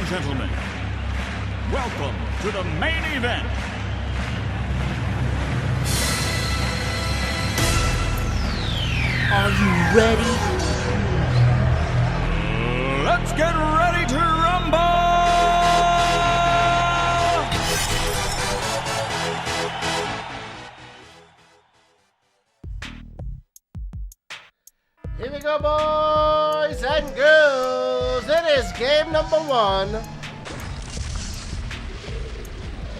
and gentlemen, welcome to the main event. Are you ready? Let's get ready to rumble! Here we go, boys and girls. It is game number 1.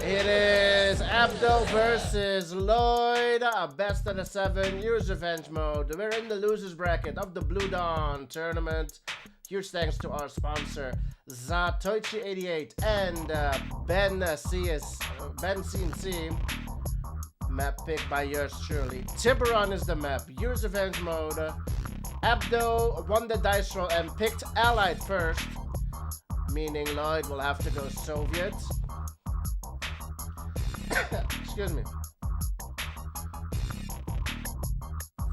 It is Abdo versus Lloyd. A best of the 7 years revenge mode. We're in the losers bracket of the Blue Dawn tournament. Huge thanks to our sponsor Zatoichi88 and Ben CNC. Map picked by yours truly. Tiburon is the map. Years revenge mode. Abdo won the dice roll and picked Allied first, meaning Lloyd will have to go Soviet. Excuse me.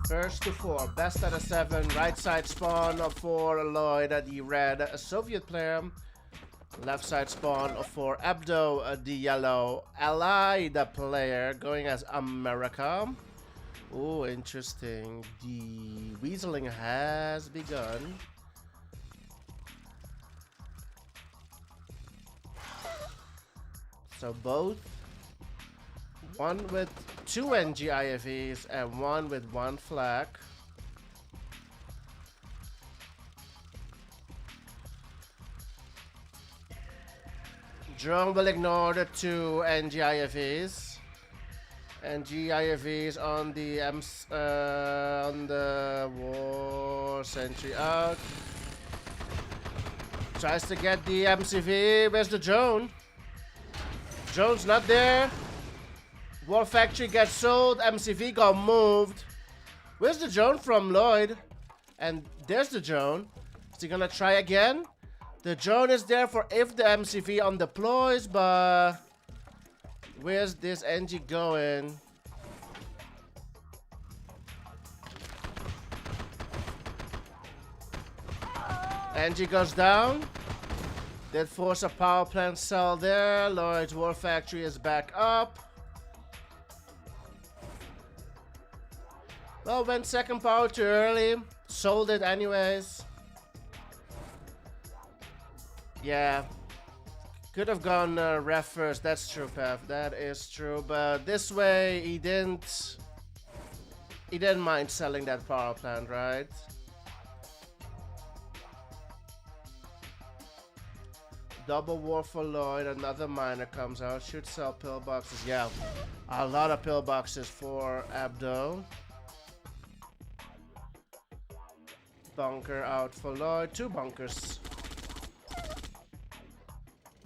First to 4, best out of 7, right side spawn for Lloyd, the red Soviet player. Left side spawn for Abdo, the yellow Allied player, going as America. Oh, interesting. The weaseling has begun. So both, one with 2 NGIFEs and one with 1 flag. Drone will ignore the 2 NGIFEs. And GIFEs on the war sentry out. Tries to get the MCV. Where's the drone? Drone's not there. War factory gets sold. MCV got moved. Where's the drone from, Lloyd? And there's the drone. Is he gonna try again? The drone is there for if the MCV on deploys, but where's this NG going? NG goes down. Did force a power plant cell there. Lloyd's war factory is back up. Well, went second power too early. Sold it anyways. Yeah. Could have gone ref first. That's true, Pav. That is true. But this way, he didn't mind selling that power plant, right? Double war for Lloyd. Another miner comes out. Should sell pillboxes. Yeah, a lot of pillboxes for Abdo. Bunker out for Lloyd. 2 bunkers.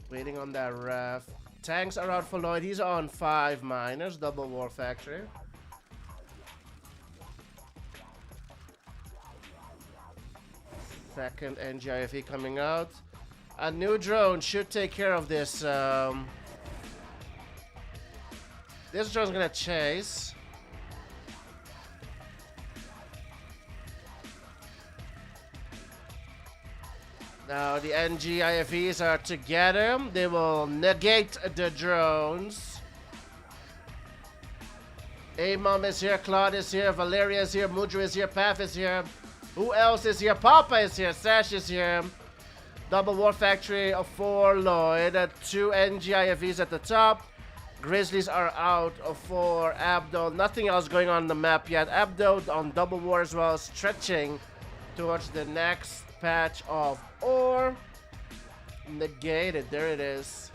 Waiting on that ref. Tanks are out for Lloyd. He's on 5 miners. Double war factory. Second NGIFE coming out. A new drone should take care of this. This drone's gonna chase. Now the NGIFEs are together. They will negate the drones. Amom is here, Claude is here, Valeria is here, Mudra is here, Path is here. Who else is here? Papa is here, Sash is here. Double war factory for Lloyd. 2 NGIFEs at the top. Grizzlies are out for Abdo. Nothing else going on the map yet. Abdo on double war as well, stretching towards the next patch of ore. Negated. There it is.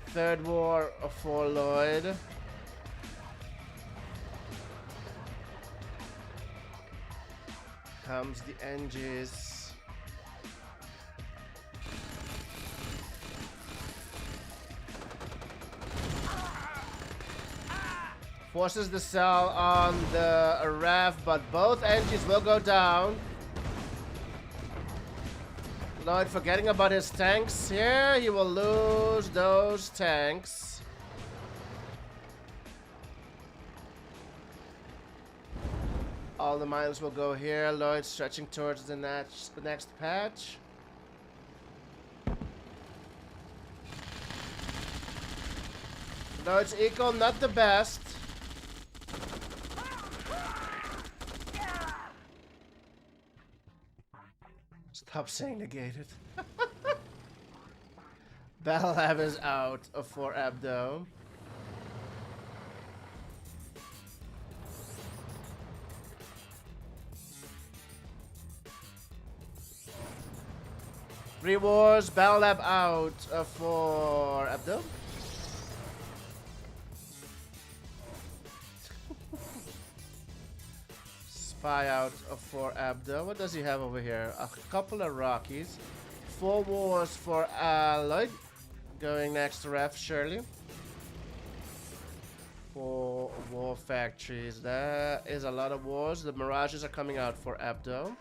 Third war for Lloyd. Comes the NGs. Forces the cell on the RAF, but both engines will go down. Lloyd forgetting about his tanks here. He will lose those tanks. All the mines will go here. Lloyd stretching towards the next patch. No, it's equal, not the best. Stop saying negated. Battle Lab is out for Abdo. Rewards, Battle Lab out for Abdo. Spy out for Abdo. What does he have over here? A couple of Rockies. 4 wars for Lloyd. Going next to Ref Shirley. 4 war factories. That is a lot of wars. The Mirages are coming out for Abdo.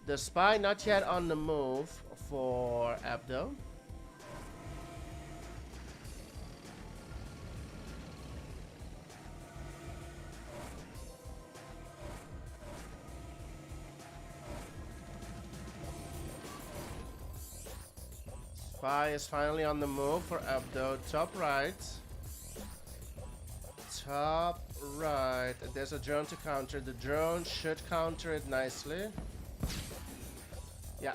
The Spy not yet on the move for Abdo. Spy is finally on the move for Abdo. Top right. Top right. There's a drone to counter. The drone should counter it nicely. Yeah.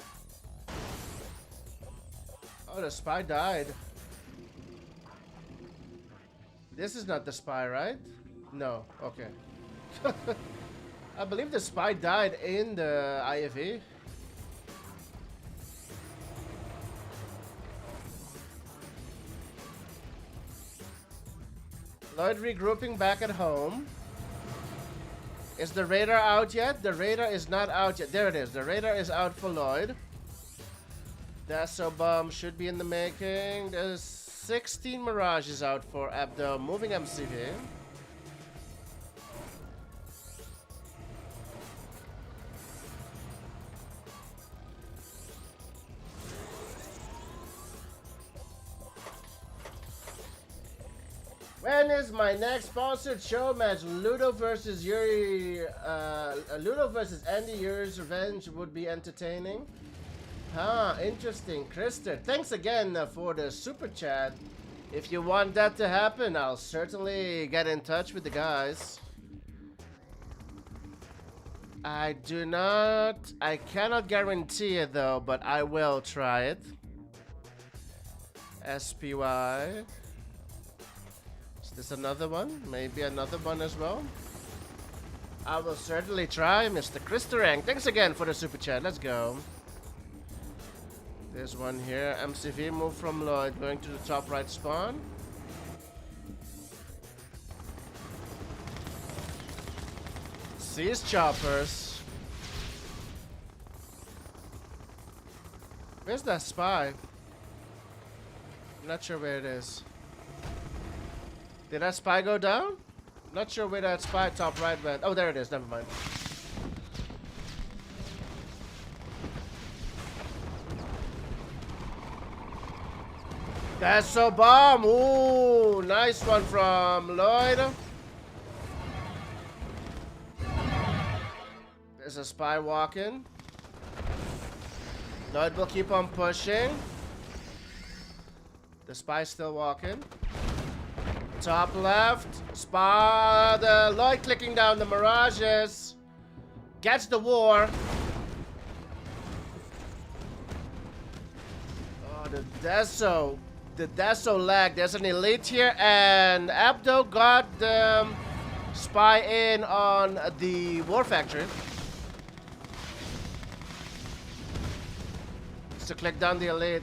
Oh, the Spy died. This is not the Spy, right? No. Okay. I believe the Spy died in the IFE. Lloyd regrouping back at home. Is the radar out yet? The radar is not out yet. There it is. The radar is out for Lloyd. Dasso bomb should be in the making. There's 16 Mirages out for Abdo. Moving MCV. When is my next sponsored show match? Ludo versus Yuri. Ludo versus Andy. Yuri's revenge would be entertaining. Huh, interesting. Krister, thanks again for the super chat. If you want that to happen, I'll certainly get in touch with the guys. I cannot guarantee it though, but I will try it. SPY. Is this another one? Maybe another one as well? I will certainly try, Mr. Kristerang. Thanks again for the super chat. Let's go. There's one here. MCV move from Lloyd going to the top right spawn. Sees choppers. Where's that Spy? I'm not sure where it is. Did that Spy go down? Not sure where that Spy top right went. Oh, there it is. Never mind. That's a bomb. Ooh, nice one from Lloyd. There's a Spy walking. Lloyd will keep on pushing. The Spy's still walking. Top left. Spy. The Lloyd clicking down the Mirages. Gets the war. Oh, the Deso. The Deso lag. There's an elite here, and Abdo got the Spy in on the War Factory. Just to click down the elite.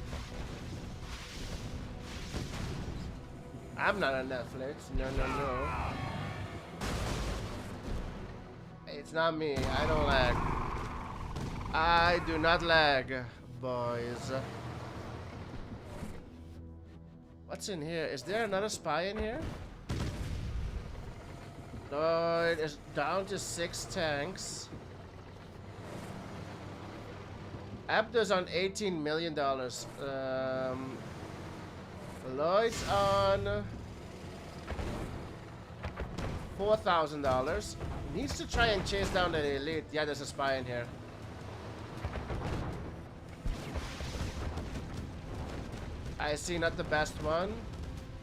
I'm not on Netflix. No, no, no. It's not me. I don't lag. I do not lag, boys. What's in here? Is there another Spy in here? Lloyd is down to 6 tanks. Abdo's on $18 million. Lloyd's on $4,000. Needs to try and chase down the elite. Yeah, there's a Spy in here. I see not the best one.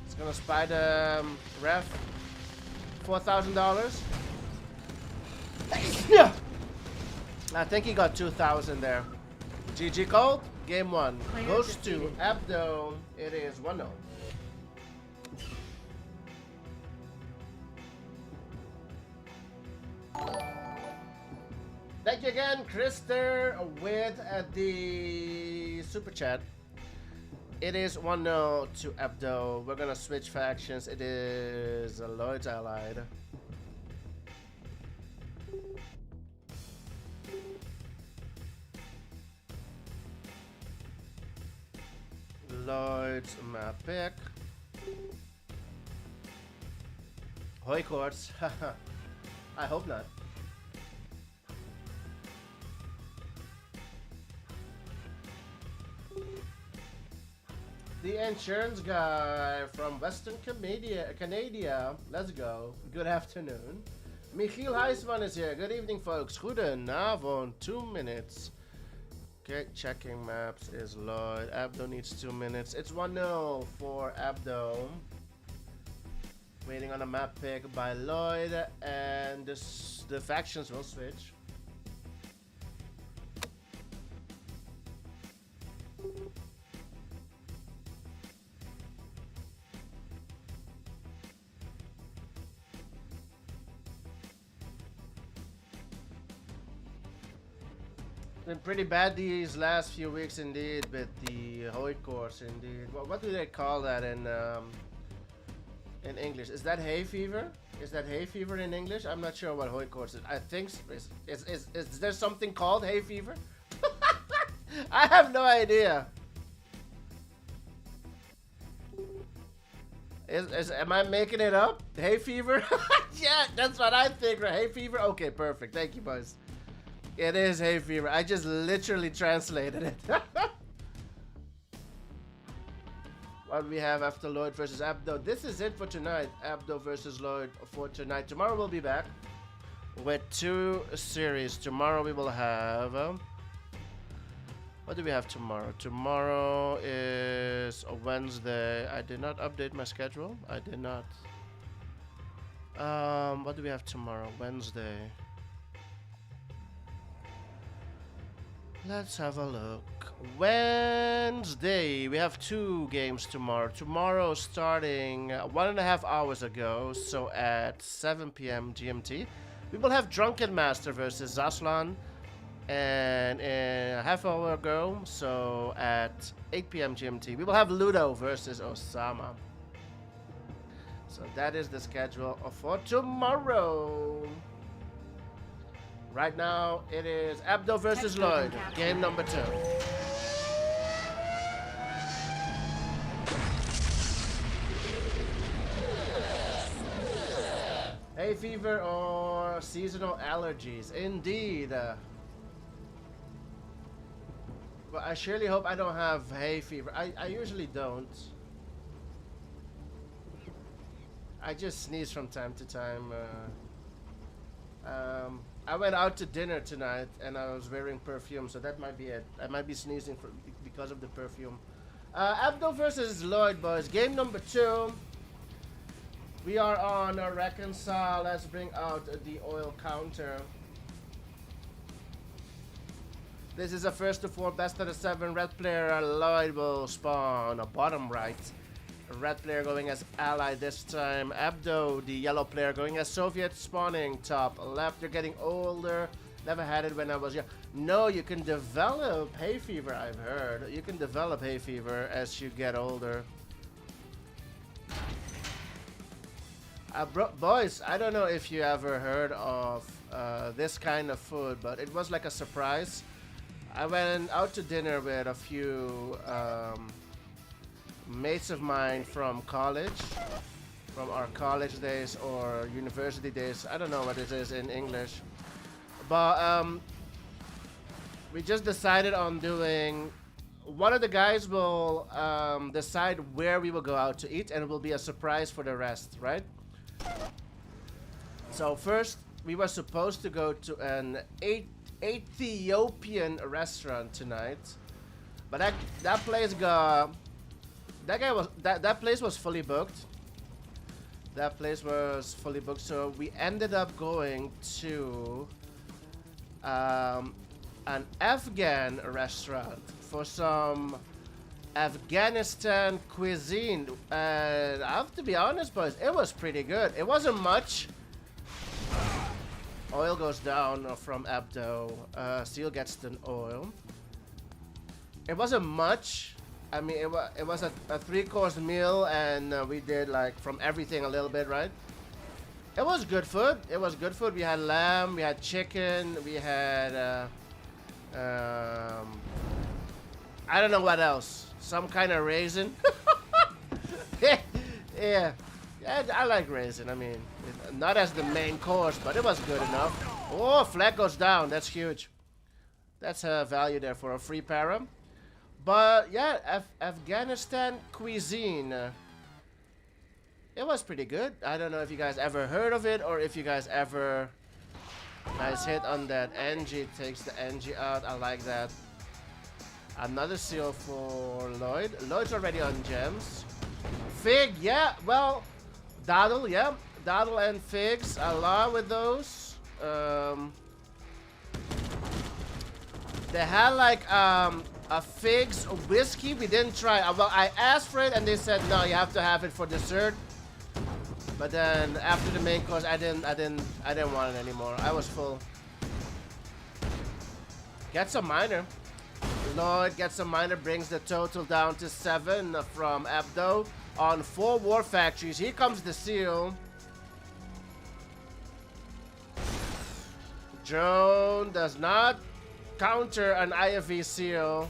It's Gonna spy the ref. $4,000. Yeah. I think he got 2,000 there. GG Colt. Game 1 goes to Abdo. It is 1-0. Thank you again, Krister, with the super chat. It is 1-0 to Abdo. We're gonna switch factions. It is Lloyd's Allied. Lloyd's map pick. Hooikoorts. I hope not. The insurance guy from Western Canada. Let's go. Good afternoon. Michiel Heisman is here. Good evening, folks. Goedenavond. 2 minutes. Okay, checking maps is Lloyd. Abdo needs 2 minutes. It's 1-0 for Abdo. Waiting on a map pick by Lloyd, and the factions will switch. Been pretty bad these last few weeks indeed with the Hooikoorts indeed. What do they call that in English? Is that hay fever? Is that hay fever in English? I'm not sure what Hooikoorts is. I think is there something called hay fever? I have no idea. Am I making it up? Hay fever? Yeah, that's what I think. Hay fever? Okay, perfect. Thank you, boys. It is hay fever. I just literally translated it. What we have after Lloyd versus Abdo. This is it for tonight. Abdo versus Lloyd for tonight. Tomorrow we'll be back with 2 series. Tomorrow we will have... what do we have tomorrow? Tomorrow is a Wednesday. I did not update my schedule. I did not. What do we have tomorrow? Wednesday. Let's have a look. Wednesday, we have 2 games tomorrow. Tomorrow starting 1.5 hours ago, so at 7 p.m. GMT. We will have Drunken Master versus Zaslan. And a half hour ago, so at 8 p.m. GMT, we will have Ludo versus Osama. So that is the schedule for tomorrow. Right now, it is Abdo versus Lloyd, game number 2. Hay fever or seasonal allergies? Indeed. Well, I surely hope I don't have hay fever. I usually don't. I just sneeze from time to time. I went out to dinner tonight and I was wearing perfume, so that might be it. I might be sneezing because of the perfume. Abdo versus Lloyd, boys. Game number 2. We are on a reconcile. Let's bring out the oil counter. This is a first to 4 best out of 7. Red player Lloyd will spawn a bottom right. Red player going as ally this time. Abdo, the yellow player, going as Soviet, spawning top left. You're getting older. Never had it when I was young. No, you can develop hay fever, I've heard. You can develop hay fever as you get older. Boys, I don't know if you ever heard of this kind of food, but it was like a surprise. I went out to dinner with a few mates of mine from college, from our college days or university days. I don't know what it is in English, but we just decided on doing. One of the guys will decide where we will go out to eat, and it will be a surprise for the rest, right? So first, we were supposed to go to an Ethiopian restaurant tonight, but that place was fully booked. That place was fully booked, so we ended up going to an Afghan restaurant for some Afghanistan cuisine. And I have to be honest, boys, it was pretty good. It wasn't much. Oil goes down from Abdo. Seal gets the oil. It wasn't much. I mean, it was a 3-course meal, and we did like from everything a little bit, right? It was good food. It was good food. We had lamb, we had chicken, we had I don't know what else. Some kind of raisin. Yeah, I like raisin. I mean, not as the main course, but it was good enough. Oh, flag goes down. That's huge. That's a value there for a free para. But yeah, Afghanistan cuisine. It was pretty good. I don't know if you guys ever heard of it or if you guys ever... Nice hit on that. NG takes the NG out. I like that. Another seal for Lloyd. Lloyd's already on gems. Fig, yeah. Well, Daddle, yeah. Daddle and Figs. A lot with those. They had like a Figs whiskey. We didn't try. Well, I asked for it and they said no, you have to have it for dessert. But then after the main course, I didn't want it anymore. I was full. Gets a minor. Lloyd gets a minor, brings the total down to 7 from Abdo on 4 war factories. Here comes the seal. Drone does not counter an IFV seal.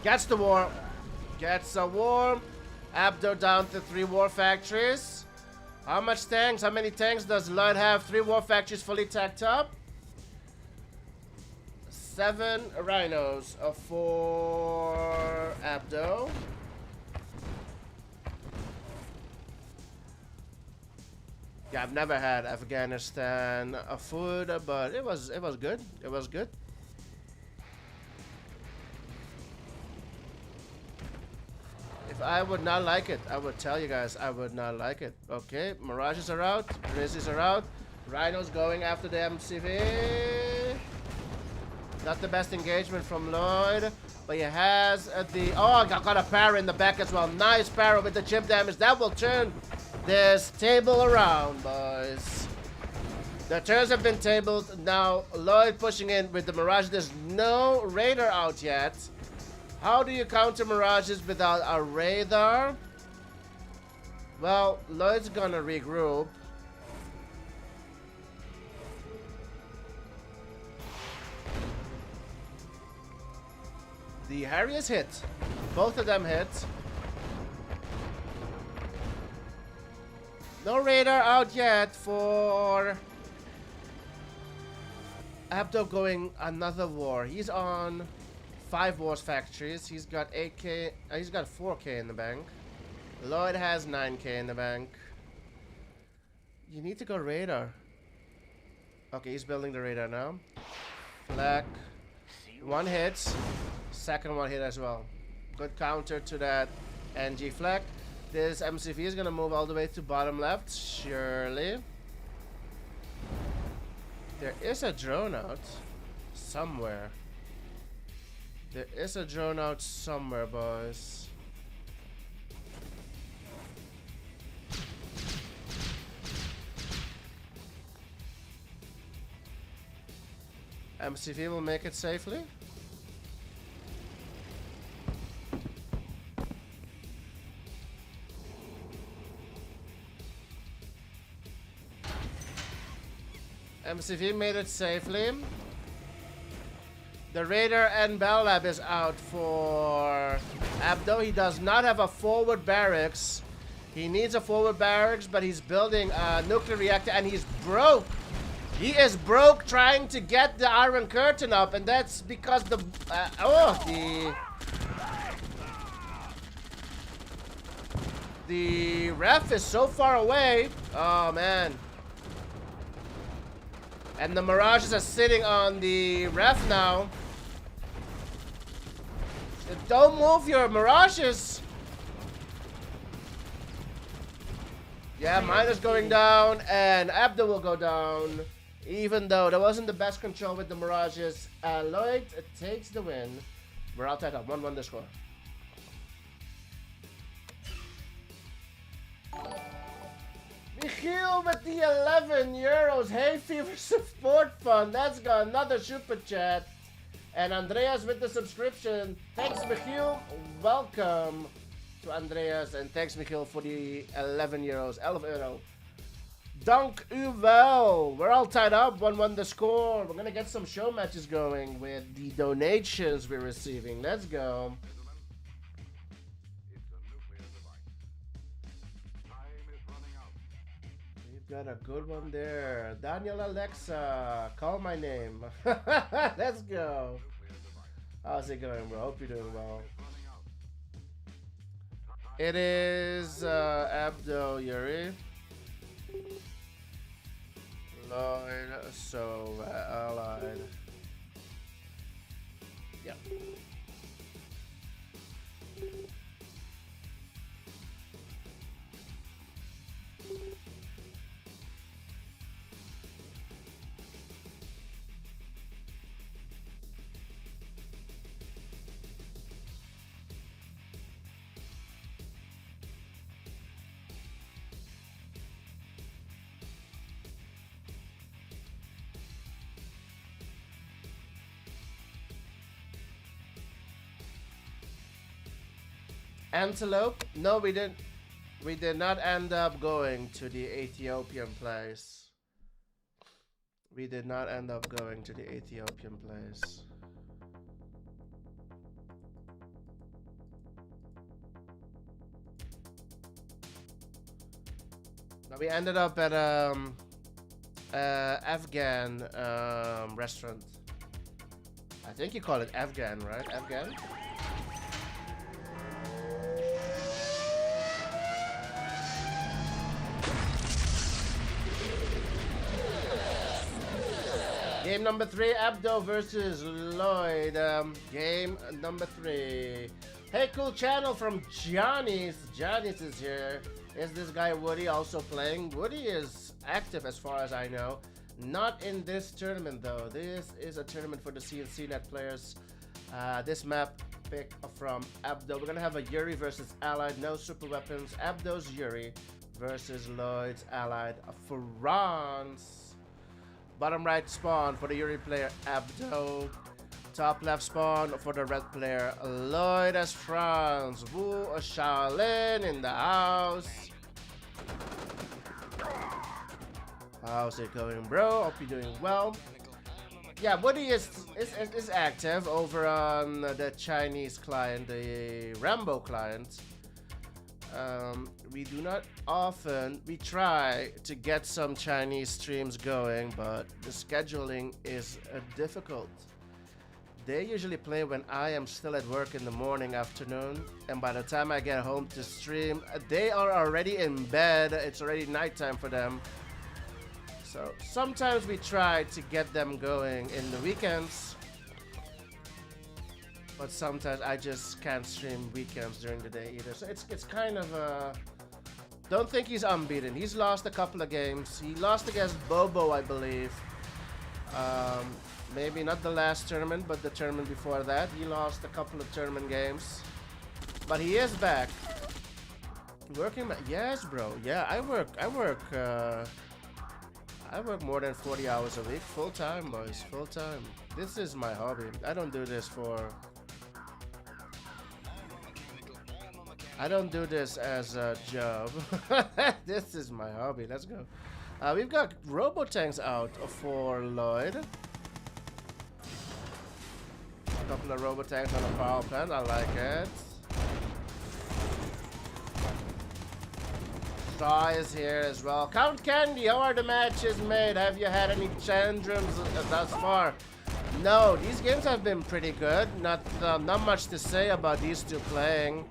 Gets the war. Gets a war. Abdo down to 3 war factories. How much tanks? How many tanks does Lloyd have? 3 war factories fully tacked up. 7 rhinos for Abdo. Yeah, I've never had Afghanistan food, but it was good. It was good. If I would not like it, I would tell you guys I would not like it. Okay, Mirages are out, Grizzlies are out, Rhinos going after the MCV. Not the best engagement from Lloyd, but he has the... Oh, got a para in the back as well. Nice para with the chip damage. That will turn this table around, boys. The turns have been tabled. Now, Lloyd pushing in with the Mirage. There's no Raider out yet. How do you counter Mirages without a radar? Well, Lloyd's gonna regroup. The Harriers hit. Both of them hit. No radar out yet for Abdo going another war. He's on 5 wars factories. He's got 8k. He's got 4k in the bank. Lloyd has 9k in the bank. You need to go radar. Okay, he's building the radar now. Black. 1 hit. Second one hit as well. Good counter to that NG flag. This MCV is gonna move all the way to bottom left. Surely. There is a drone out somewhere. There is a drone out somewhere, boys. MCV will make it safely. MCV made it safely. The Raider and Bell Lab is out for Abdo. He does not have a forward barracks. He needs a forward barracks, but he's building a nuclear reactor and he's broke. He is broke trying to get the Iron Curtain up, and that's because the ref is so far away. Oh man. And the Mirages are sitting on the ref now. Don't move your mirages. Yeah, mine is going down, and Abdo will go down. Even though that wasn't the best control with the mirages, Lloyd takes the win. We're all tied up. 1-1 the score. Michiel with the 11 euros. Hey Fever Support Fund. That's got another super chat. And Andreas with the subscription. Thanks, Michiel. Welcome to Andreas. And thanks, Michiel, for the 11 euros. 11 euro. Dank u wel. We're all tied up. 1-1 the score. We're going to get some show matches going with the donations we're receiving. Let's go. We've got a good one there. Daniel Alexa. Call my name. Let's go. How's it going, bro? Hope you're doing well. It is Abdo Yuri. Lloyd, so allied. Yeah. Antelope? No, we didn't. We did not end up going to the Ethiopian place. We did not end up going to the Ethiopian place. No, we ended up at Afghan restaurant. I think you call it Afghan, right? Afghan? Game number 3, Abdo versus Lloyd. Game number 3. Hey, cool channel from Johnny's. Johnny's is here. Is this guy Woody also playing? Woody is active as far as I know. Not in this tournament though. This is a tournament for the CNC Net players. This map pick from Abdo. We're gonna have a Yuri versus Allied. No super weapons. Abdo's Yuri versus Lloyd's Allied France. Bottom right spawn for the Yuri player Abdo. Top left spawn for the red player Lloyd as France. Wu Shaolin in the house. How's it going, bro? Hope you're doing well. Yeah, Woody is active over on the Chinese client, the Rambo client. We do not often, we try to get some Chinese streams going, but the scheduling is difficult. They usually play when I am still at work in the morning, afternoon, and by the time I get home to stream, they are already in bed. It's already nighttime for them. So sometimes we try to get them going in the weekends, but sometimes I just can't stream weekends during the day either. So it's kind of don't think he's unbeaten. He's lost a couple of games. He lost against Bobo, I believe. Maybe not the last tournament, but the tournament before that. He lost a couple of tournament games. But he is back. Working, yes, bro. Yeah, I work more than 40 hours a week. Full time, boys. Full time. This is my hobby. I don't do this as a job. This is my hobby. Let's go. We've got Robotanks out for Lloyd. A couple of Robotanks on the power plant. I like it. Straw is here as well. Count Candy, how are the matches made? Have you had any tantrums thus far? No, these games have been pretty good. Not much to say about these two playing.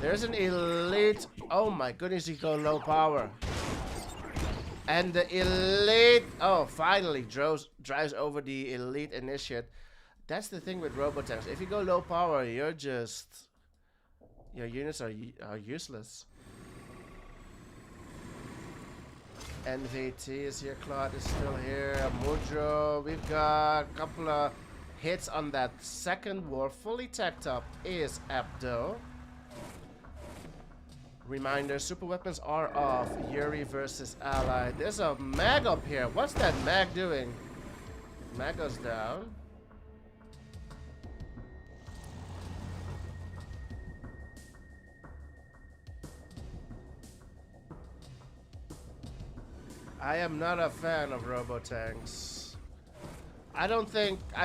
There's an elite. Oh my goodness, he go low power. And the elite. Oh, finally drives over the elite initiate. That's the thing with Robotanks. If you go low power, your units are useless. NVT is here, Claude is still here, Mudro. We've got a couple of hits on that second war. Fully teched up is Abdo. Reminder, super weapons are off. Yuri versus Ally. There's a mag up here. What's that mag doing? Mag goes down. I am not a fan of Robotanks. I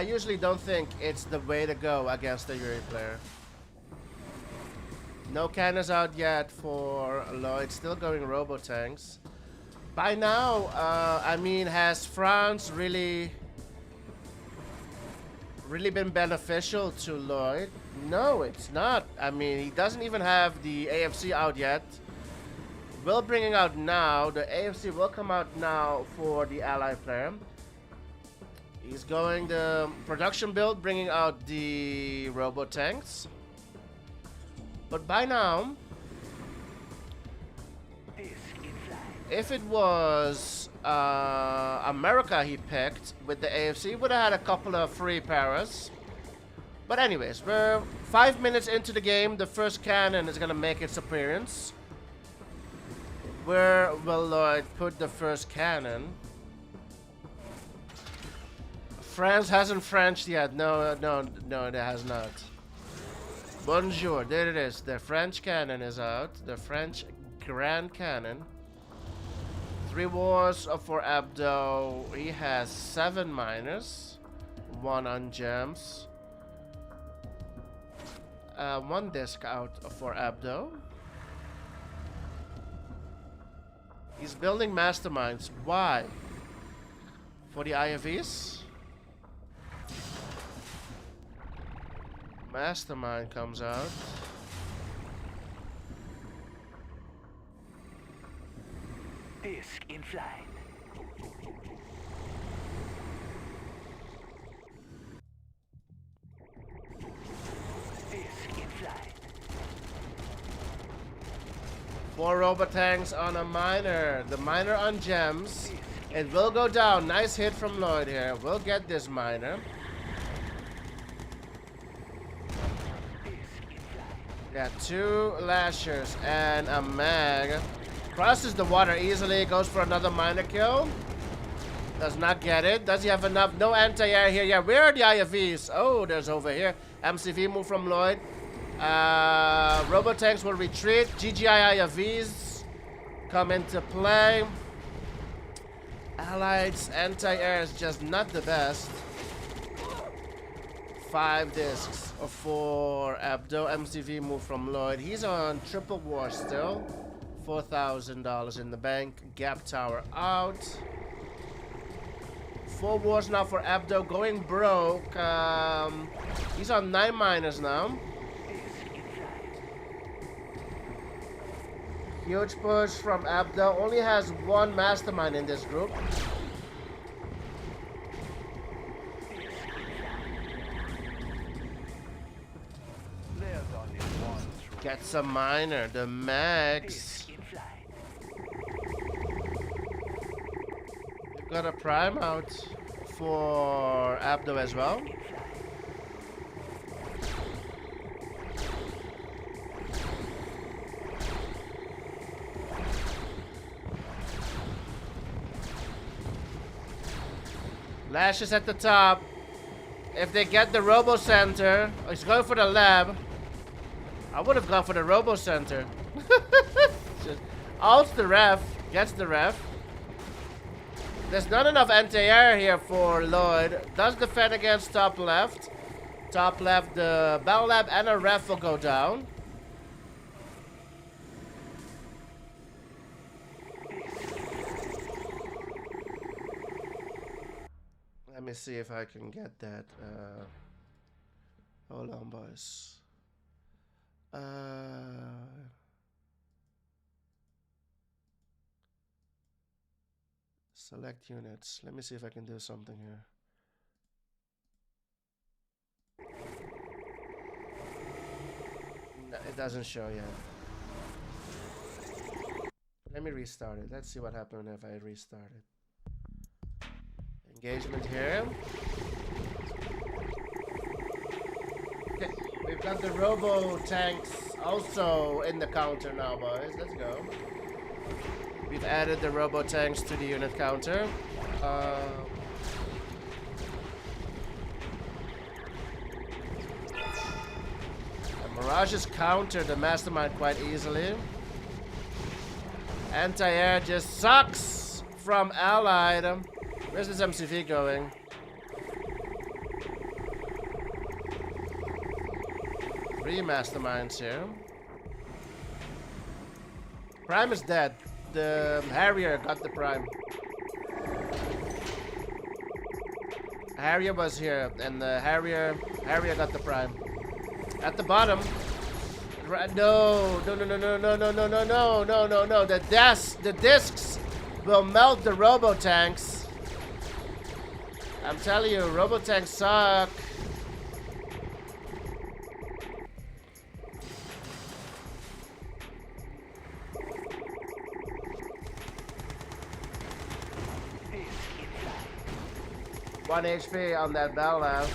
usually don't think it's the way to go against a Yuri player. No cannons out yet for Lloyd, still going Robotanks. By now, I mean, has France really been beneficial to Lloyd? No, it's not. I mean, he doesn't even have the AFC out yet. Will bringing out now. The AFC will come out now for the ally player. He's going the production build, bringing out the Robotanks. But by now, if it was America he picked with the AFC, would have had a couple of free paras. But anyways, we're 5 minutes into the game. The first cannon is gonna make its appearance. Where will Lloyd put the first cannon? France hasn't Frenched yet. No, it has not. Bonjour, there it is. The French cannon is out. The French Grand Cannon. 3 wars for Abdo. He has 7 miners. 1 on gems. 1 disc out for Abdo. He's building masterminds. Why? For the IFVs? Mastermind comes out. Disc in flight. Disc in flight. 4 Robotanks on a miner. The miner on gems. It will go down. Nice hit from Lloyd here. We'll get this miner. Yeah, 2 lashers and a mag. Crosses the water easily. Goes for another miner kill. Does not get it. Does he have enough? No anti-air here. Yeah, where are the IFVs? Oh, there's over here. MCV move from Lloyd. Robotanks will retreat. GGI IFVs come into play. Allied's anti-air is just not the best. 5 discs for Abdo. MCV move from Lloyd. He's on triple war still. $4,000 in the bank. Gap tower out. 4 wars now for Abdo. Going broke. He's on 9 miners now. Huge push from Abdo. Only has 1 mastermind in this group. Gets a miner. The max. We've got a prime out for Abdo as well. Lash is at the top. If they get the Robo Center, he's going for the lab. I would have gone for the Robo Center. Just ults the ref, gets the ref. There's not enough anti-air here for Lloyd. Does defend against top left. Top left, the Battle Lab and a ref will go down. Let me see if I can get that. Hold on, boys. Select units. Let me see if I can do something here. It doesn't show yet. Let me restart it. Let's see what happened if I restart it. Engagement here. Okay, we've got the robo tanks also in the counter now, boys. Let's go. We've added the robo tanks to the unit counter. Mirages counter the Mastermind quite easily. Anti-air just sucks from Allied. Where's this MCV going? Three Masterminds here. Prime is dead. The Harrier got the Prime. Harrier was here, and the Harrier got the Prime. At the bottom. No. The discs will melt the robo tanks. I'm telling you, robo tanks suck. One HP on that bell now.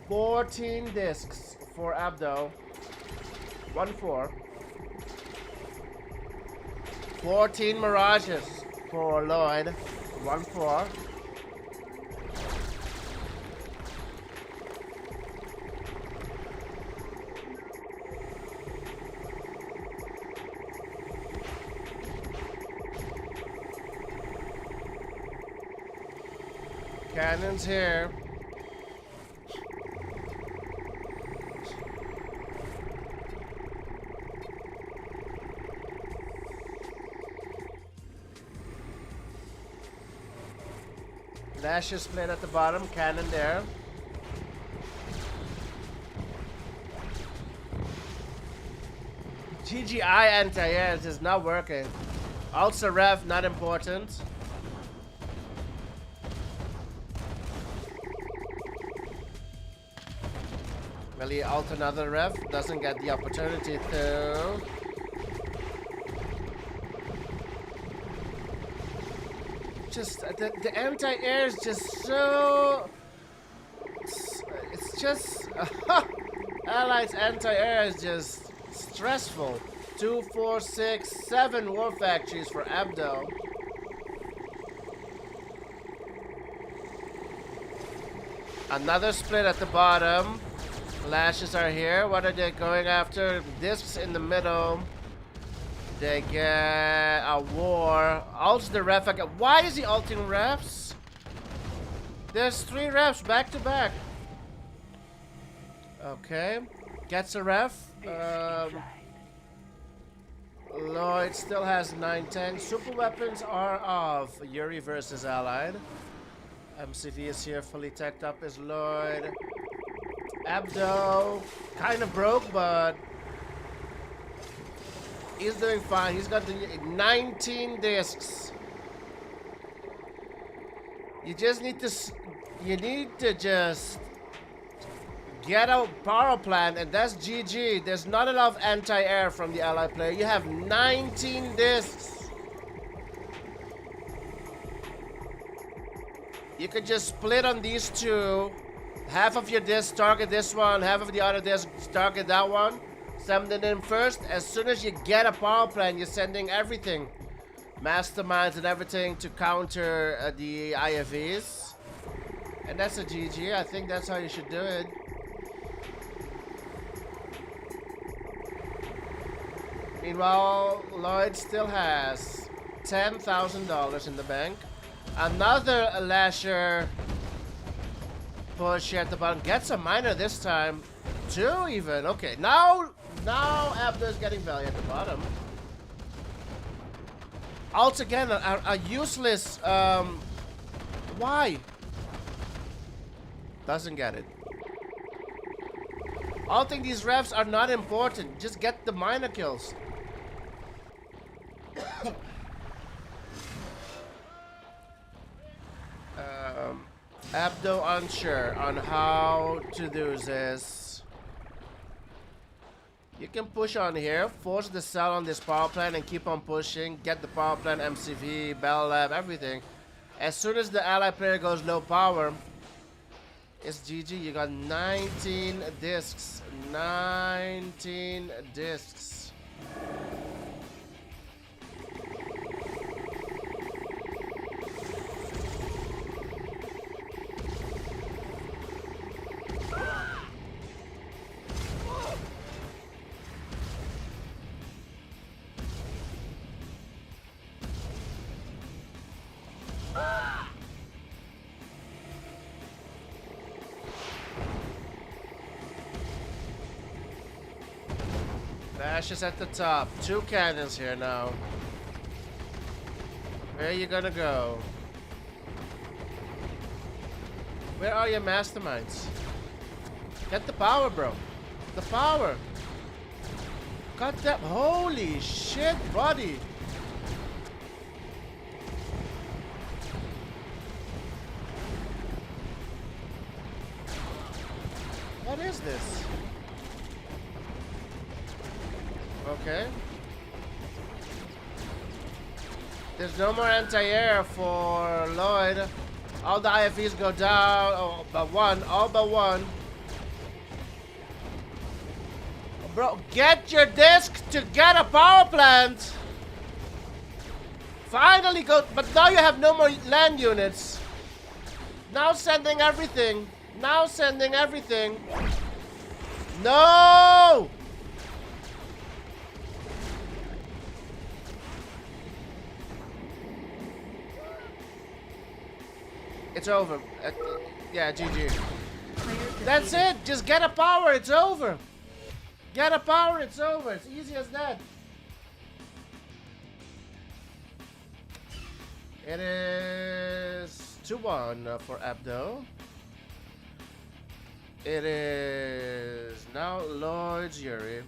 $14 discs for Abdo. 1-4. 14 Mirages for Lloyd. 1-4. Cannons here. Nash is played at the bottom, cannon there. GGI anti-air is not working. Also rev, not important. Will he alt another rev? Doesn't get the opportunity to. Just the anti-air is just so. It's just Allied's anti-air is just stressful. 2, 4, 6, 7 war factories for Abdo. Another split at the bottom. Lashes are here. What are they going after? Discs in the middle. They get a war. Ults the ref again. Why is he ulting refs? There's 3 refs back to back. Okay. Gets a ref. Lloyd still has 9 tanks. Super weapons are off. Yuri versus Allied. MCV is here, fully teched up is Lloyd. Abdo kind of broke, but he's doing fine. He's got the 19 discs. You just need to just get a power plant, and that's GG. There's not enough anti-air from the Allied player. You have 19 discs. You could just split on these two. Half of your discs target this one, half of the other discs target that one. Send it in first. As soon as you get a power plant, you're sending everything. Masterminds and everything to counter the IFVs. And that's a GG. I think that's how you should do it. Meanwhile, Lloyd still has $10,000 in the bank. Another Lasher push here at the bottom. Gets a miner this time. 2 even. Okay, now Abdo is getting value at the bottom. Alt again, a useless. Why? Doesn't get it. I think these refs are not important. Just get the miner kills. Abdo unsure on how to do this. You can push on here, force the cell on this power plant and keep on pushing. Get the power plant, MCV, Bell Lab, everything. As soon as the ally player goes low power, it's GG. You got 19 discs. 19 discs. Bash is at the top. 2 cannons here now. Where are you gonna go? Where are your masterminds? Get the power, bro. The power. Cut that. Holy shit, buddy. What is this? Okay. There's no more anti-air for Lloyd. All the IFEs go down. Oh, but one. All but one. Bro, get your disc to get a power plant. Finally go. But now you have no more land units. Now sending everything. Now sending everything. No! It's over. Yeah, GG. That's it. Just get a power. It's over. Get a power. It's over. It's easy as that. It is 2-1 for Abdo. It is now Lloyd's Yuri.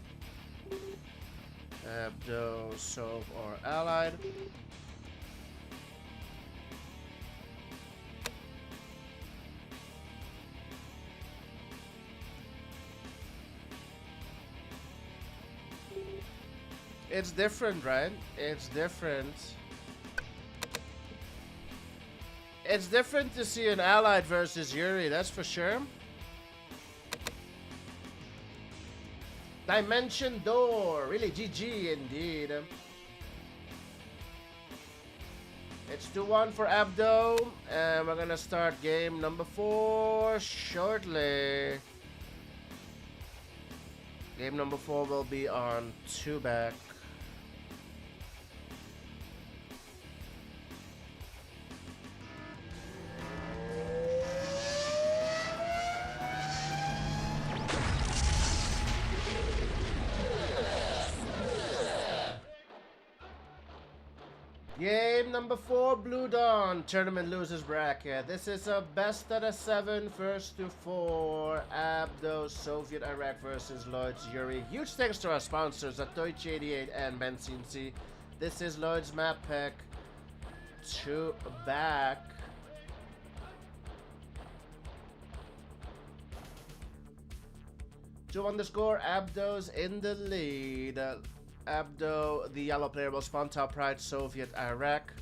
Abdo, Sov, or Allied. It's different, right? It's different. It's different to see an Allied versus Yuri, that's for sure. Dimension Door, really GG indeed. It's 2-1 for Abdo, and we're gonna start game number 4 shortly. Game number 4 will be on 2-back. Game number 4, Blue Dawn, tournament losers bracket. This is a best out of 7, first to 4. Abdo, Soviet Iraq versus Lloyd's Yuri. Huge thanks to our sponsors, Atoichi88 and Benzin C. This is Lloyd's map pack 2-back. Two on the score, Abdo's in the lead. Abdo, the yellow player, will spawn top right, Soviet Iraq.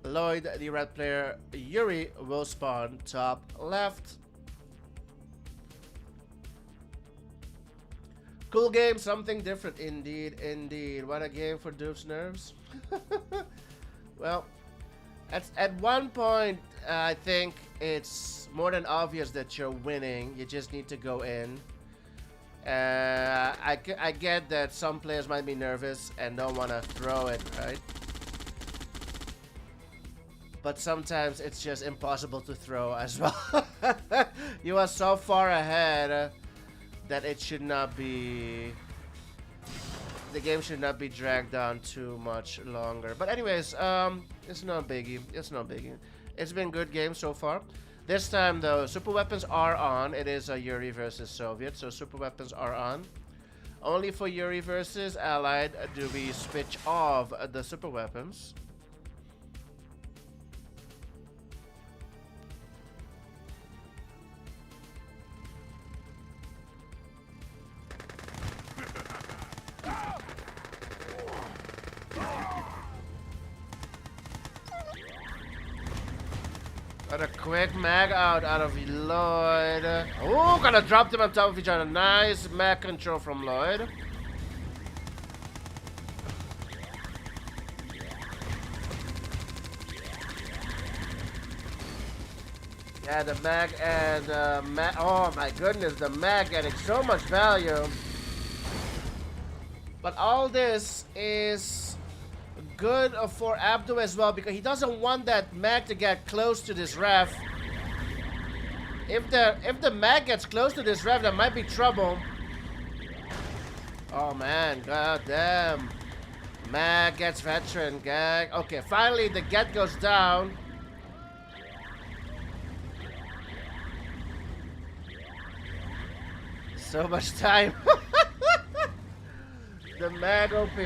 Lloyd, the red player, Yuri, will spawn top left. Cool game, something different. Indeed, indeed. What a game for Doof's nerves. Well, at one point, I think it's more than obvious that you're winning. You just need to go in. I get that some players might be nervous and don't want to throw it, right? But sometimes it's just impossible to throw as well. You are so far ahead that it should not be... The game should not be dragged on too much longer. But anyways, it's no biggie. It's no biggie. It's been good game so far. This time, though, super weapons are on. It is a Yuri versus Soviet, so super weapons are on. Only for Yuri versus Allied do we switch off the super weapons. Got a quick mag out of Lloyd. Oh, gonna drop them on top of each other. Nice mag control from Lloyd. Yeah, the mag and oh my goodness, the mag getting so much value. But all this is good for Abdo as well because he doesn't want that mag to get close to this ref. If the mag gets close to this ref, there might be trouble. Oh man, god damn. Mag gets veteran gag. Okay, finally the get goes down. So much time. The mag OP.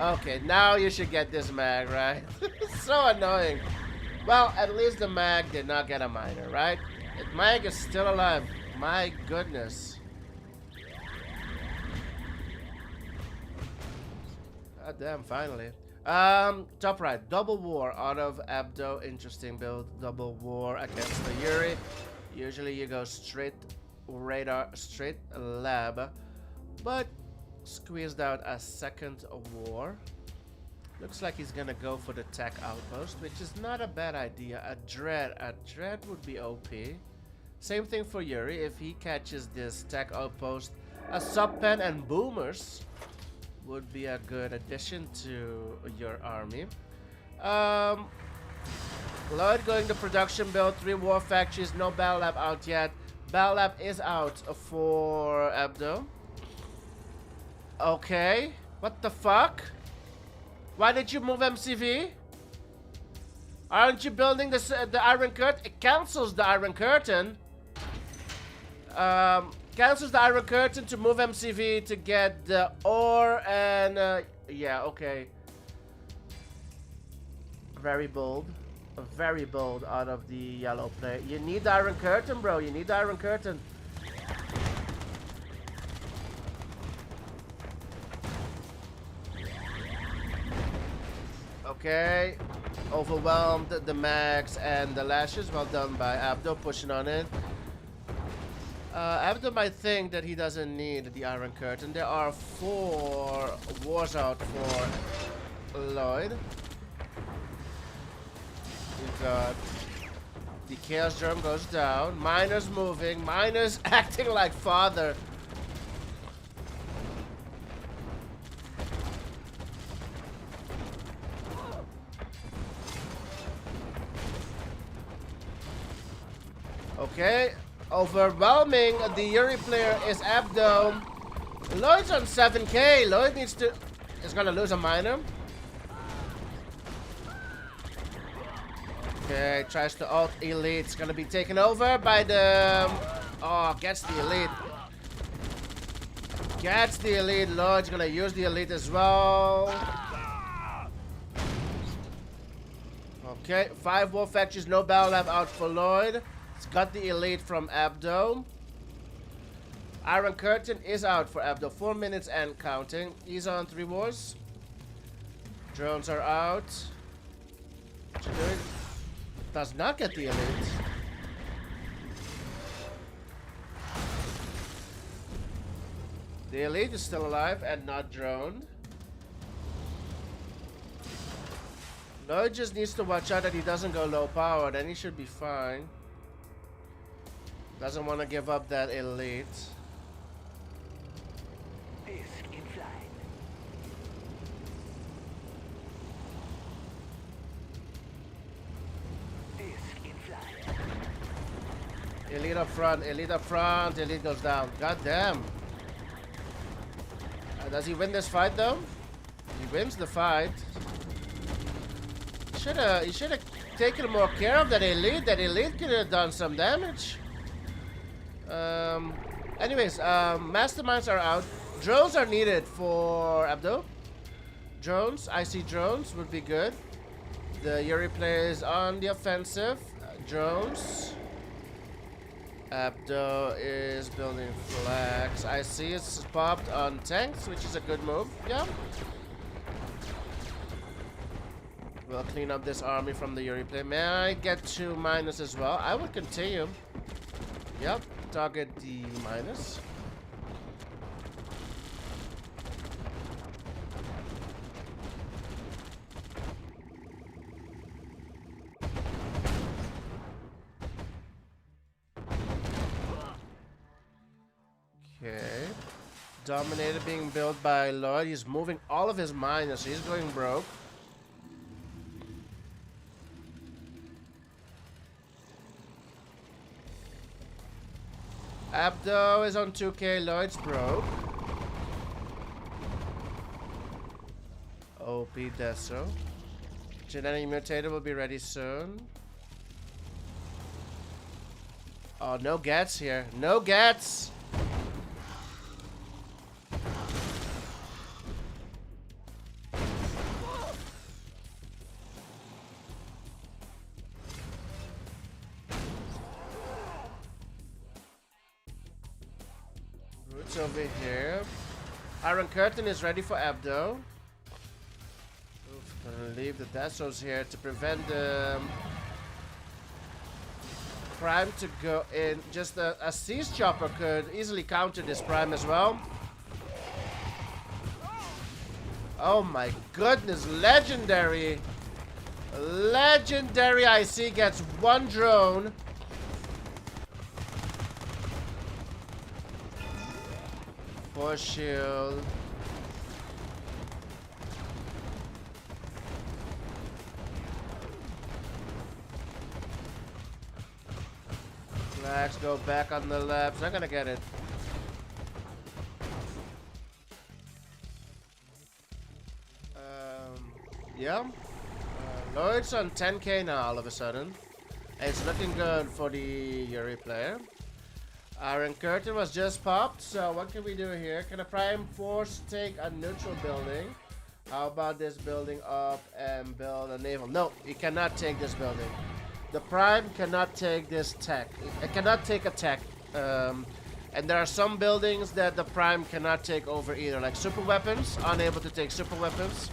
Okay, now you should get this mag, right? So annoying. Well, at least the mag did not get a minor, right? Mag is still alive. My goodness. God damn, finally. Top right, double war out of Abdo. Interesting build. Double war against the Yuri. Usually you go straight radar, straight lab, but squeezed out a second war. Looks like he's gonna go for the tech outpost, which is not a bad idea. A dread would be OP. Same thing for Yuri. If he catches this tech outpost, a sub-pen and boomers would be a good addition to your army. Lloyd going to production build, 3 war factories, no battle lab out yet. Battle lab is out for Abdo. Okay, what the fuck? Why did you move MCV? Aren't you building the Iron Curtain? It cancels the Iron Curtain. Cancels the Iron Curtain to move MCV to get the ore and yeah, okay. Very bold. Very bold out of the yellow player. You need the Iron Curtain, bro. You need the Iron Curtain. Okay. Overwhelmed the mags and the lashes. Well done by Abdo pushing on it. Abdo might think that he doesn't need the Iron Curtain. There are 4 wars out for Lloyd. We got the Chaos Germ goes down. Miners moving. Miners acting like father. Okay. Overwhelming the Yuri player is Abdo. Lloyd's on 7k. Lloyd needs to... is gonna lose a miner. Okay, tries to ult Elite. It's gonna be taken over by the... oh, gets the Elite. Gets the Elite. Lloyd's gonna use the Elite as well. Okay, 5 war factories, no battle lab out for Lloyd. It's got the Elite from Abdo. Iron Curtain is out for Abdo. 4 minutes and counting. He's on 3 wars. Drones are out. What you doing? Does not get the Elite. The Elite is still alive and not droned. Lloyd just needs to watch out that he doesn't go low power, then he should be fine. Doesn't want to give up that Elite. Disc in flight. Disc in flight. Elite up front, Elite up front, Elite goes down. God damn. Does he win this fight though? He wins the fight. He should have taken more care of that Elite. That Elite could have done some damage. Anyways, masterminds are out. Drones are needed for Abdo. Drones, I see drones would be good. The Yuri player is on the offensive. Drones. Abdo is building flags. I see it's popped on tanks, which is a good move. Yeah. We'll clean up this army from the Yuri play. May I get 2 minus as well? I would continue. Yep, target the minus. Okay. Dominator being built by Lloyd. He's moving all of his miners. He's going broke. Abdo is on 2k. Lloyd's broke. OP Deso. Genetic Mutator will be ready soon. Oh, no gets here. No gets! Roots over here. Iron Curtain is ready for Abdo. Oof, gonna leave the Desos here to prevent the Prime to go in. Just a Siege Chopper could easily counter this Prime as well. Oh my goodness, legendary. Legendary IC gets 1 drone. Force shield. Flags go back on the left. Not gonna get it. Yeah. Lloyd's on 10k now all of a sudden. It's looking good for the Yuri player. Iron Curtain was just popped, so what can we do here? Can a Prime Force take a neutral building? How about this building up and build a naval? No, he cannot take this building. The Prime cannot take this tech. It cannot take a tech. And there are some buildings that the Prime cannot take over either, like super weapons, unable to take super weapons.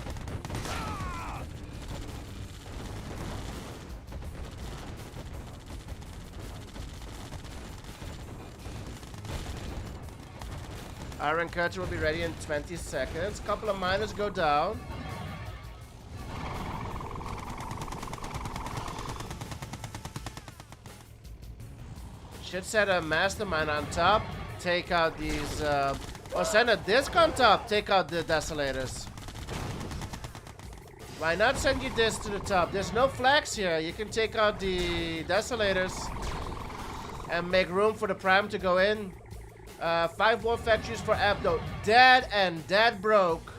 Iron Curtain will be ready in 20 seconds. Couple of miners go down. Should set a mastermind on top. Take out these, or send a disc on top. Take out the Desolators. Why not send you this to the top? There's no flags here. You can take out the Desolators and make room for the Prime to go in. 5 war factories for Abdo. Dead and dead broke.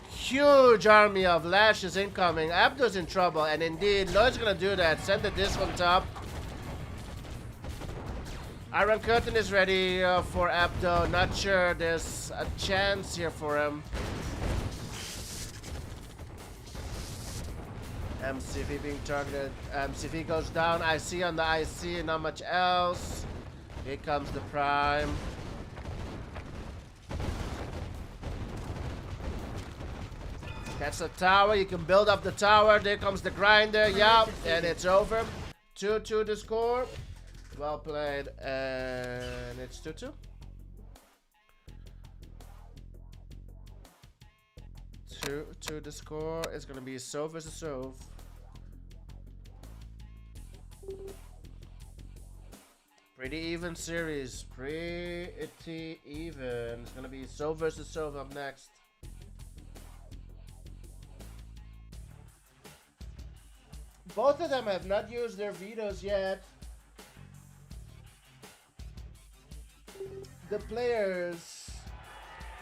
Huge army of lashes incoming. Abdo's in trouble, and indeed, Lloyd's gonna do that. Send the disc on top. Iron Curtain is ready for Abdo. Not sure there's a chance here for him. MCV being targeted. MCV goes down. IC on the IC, not much else. Here comes the Prime. That's the tower. You can build up the tower. There comes the grinder. Yeah, and it's over. 2-2 to score. Well played. And it's 2-2. 2-2 to score. It's going to be Sov versus Sov. Pretty even series. Pretty even. It's gonna be Sov versus Sov up next. Both of them have not used their vetoes yet. The players.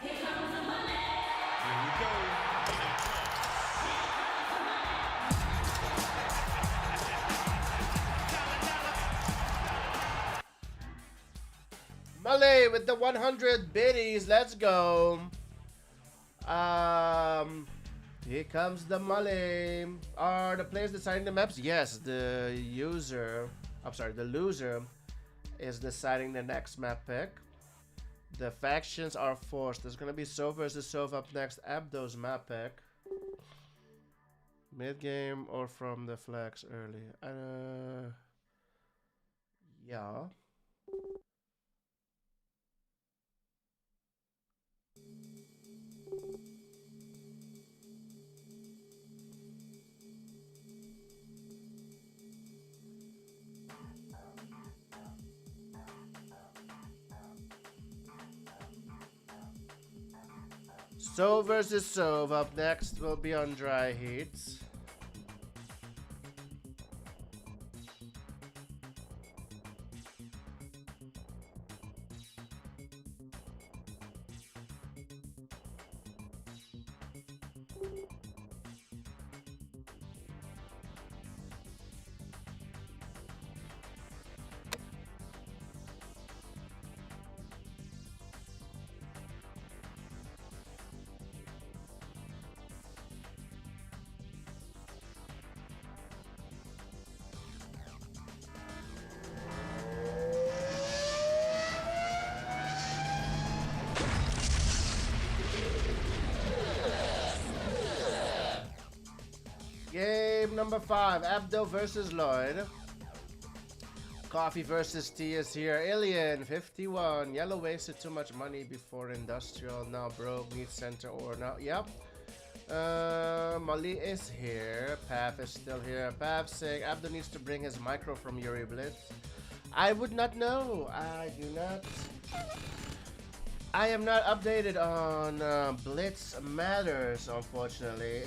Here we go. Malay with the 100 biddies. Let's go. Here comes the Malay. Are the players deciding the maps? Yes, the user. I'm sorry, the loser is deciding the next map pick. The factions are forced. There's gonna be Sov versus Sov up next. Abdo's map pick. Mid game or from the flags early? Yeah. So versus Sove up next will be on dry heats. Game number 5, Abdo versus Lloyd. Coffee versus tea is here. Alien 51. Yellow wasted too much money before industrial. Now broke. Needs center or now. Yep. Molly is here. Pav is still here. Pav saying Abdo needs to bring his micro from Yuri Blitz. I would not know. I do not. I am not updated on Blitz matters, unfortunately.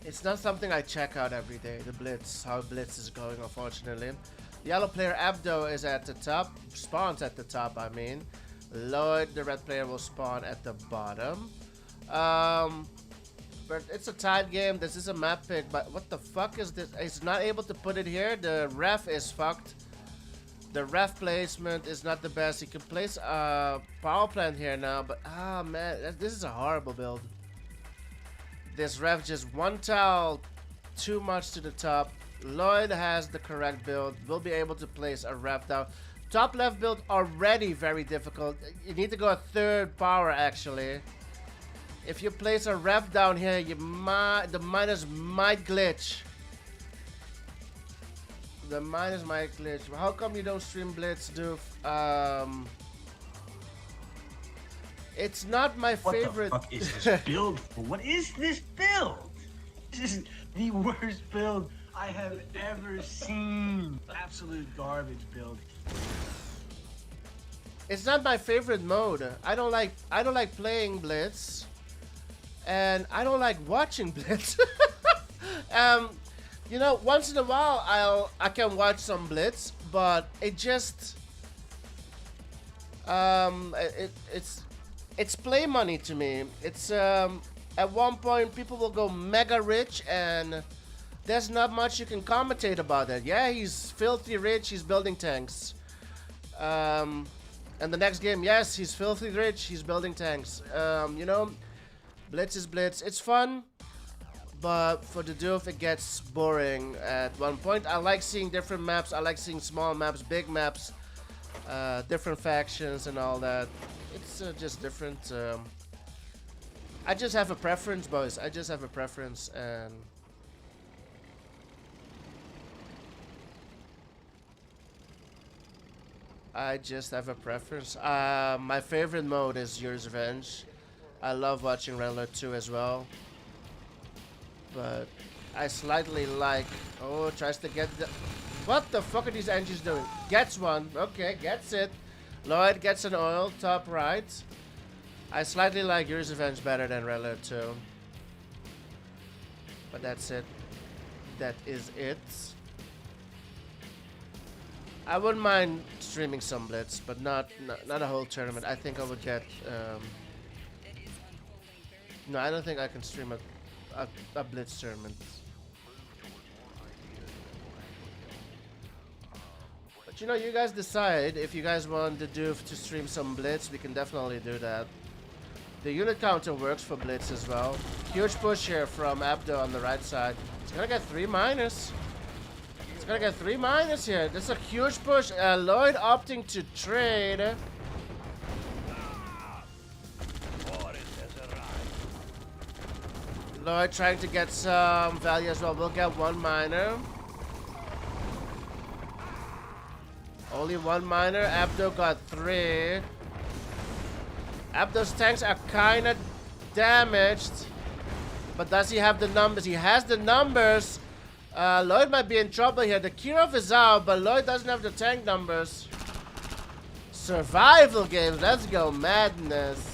It's not something I check out every day, the Blitz, how Blitz is going, unfortunately. The yellow player Abdo is at the top, spawns at the top, I mean. Lloyd, the red player, will spawn at the bottom. But it's a tied game, this is a map pick, but what the fuck is this? He's not able to put it here, the ref is fucked. The ref placement is not the best. He can place a power plant here now, but man, this is a horrible build. This ref just one tile too much to the top. Lloyd has the correct build. Will be able to place a ref down. Top left build already very difficult. You need to go a third power actually. If you place a ref down here, the minus might glitch. The minus might glitch. How come you don't stream Blitz, Doof? It's not my favorite. What the fuck is this build? What is this build? This is the worst build I have ever seen. Absolute garbage build. It's not my favorite mode. I don't like playing Blitz, and I don't like watching Blitz. You know, once in a while I can watch some Blitz, but it just it's play money to me. It's at one point people will go mega rich and there's not much you can commentate about it. Yeah, he's filthy rich, he's building tanks. And the next game, yes, he's filthy rich, he's building tanks. You know, Blitz is Blitz. It's fun, but for the Doof it gets boring at one point. I like seeing different maps. I like seeing small maps, big maps, different factions and all that. It's just different. I just have a preference, boys. I just have a preference, and I just have a preference. My favorite mode is Yuri's Revenge. I love watching Randler 2 as well. But I slightly like... Oh, tries to get the... What the fuck are these engines doing? Gets one. Okay, gets it. Lloyd gets an oil, top right. I slightly like Yuri's Revenge better than Randler 2. But that's it. That is it. I wouldn't mind streaming some Blitz, but not a whole tournament. I think I would get... No, I don't think I can stream a Blitz tournament. But you know, you guys decide. If you guys want to do to stream some Blitz, we can definitely do that. The unit counter works for Blitz as well. Huge push here from Abdo on the right side. It's gonna get 3 minus. It's gonna get 3 minus here. This is a huge push. Lloyd opting to trade. Lloyd trying to get some value as well. We'll get one miner. Only one miner. Abdo got 3. Abdo's tanks are kind of damaged. But does he have the numbers? He has the numbers. Lloyd might be in trouble here. The Kirov is out, but Lloyd doesn't have the tank numbers. Survival games. Let's go. Madness.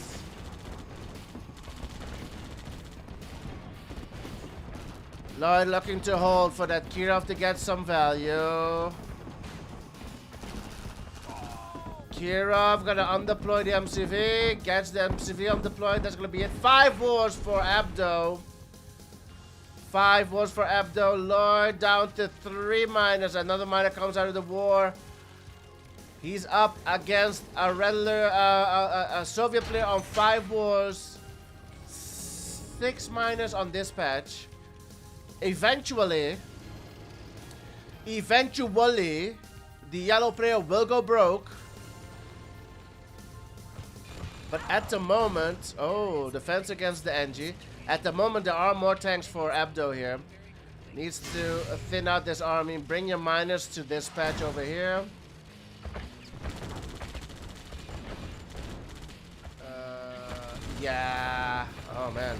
Lloyd looking to hold for that Kirov to get some value. Kirov gonna undeploy the MCV. Gets the MCV undeployed. That's gonna be it. 5 wars for Abdo. 5 wars for Abdo. Lloyd down to 3 miners. Another miner comes out of the war. He's up against a regular a Soviet player on 5 wars. 6 miners on dispatch. Eventually, the yellow player will go broke. But at the moment, oh, defense against the NG. At the moment, there are more tanks for Abdo here. Needs to thin out this army. Bring your miners to dispatch over here. Yeah. Oh, man.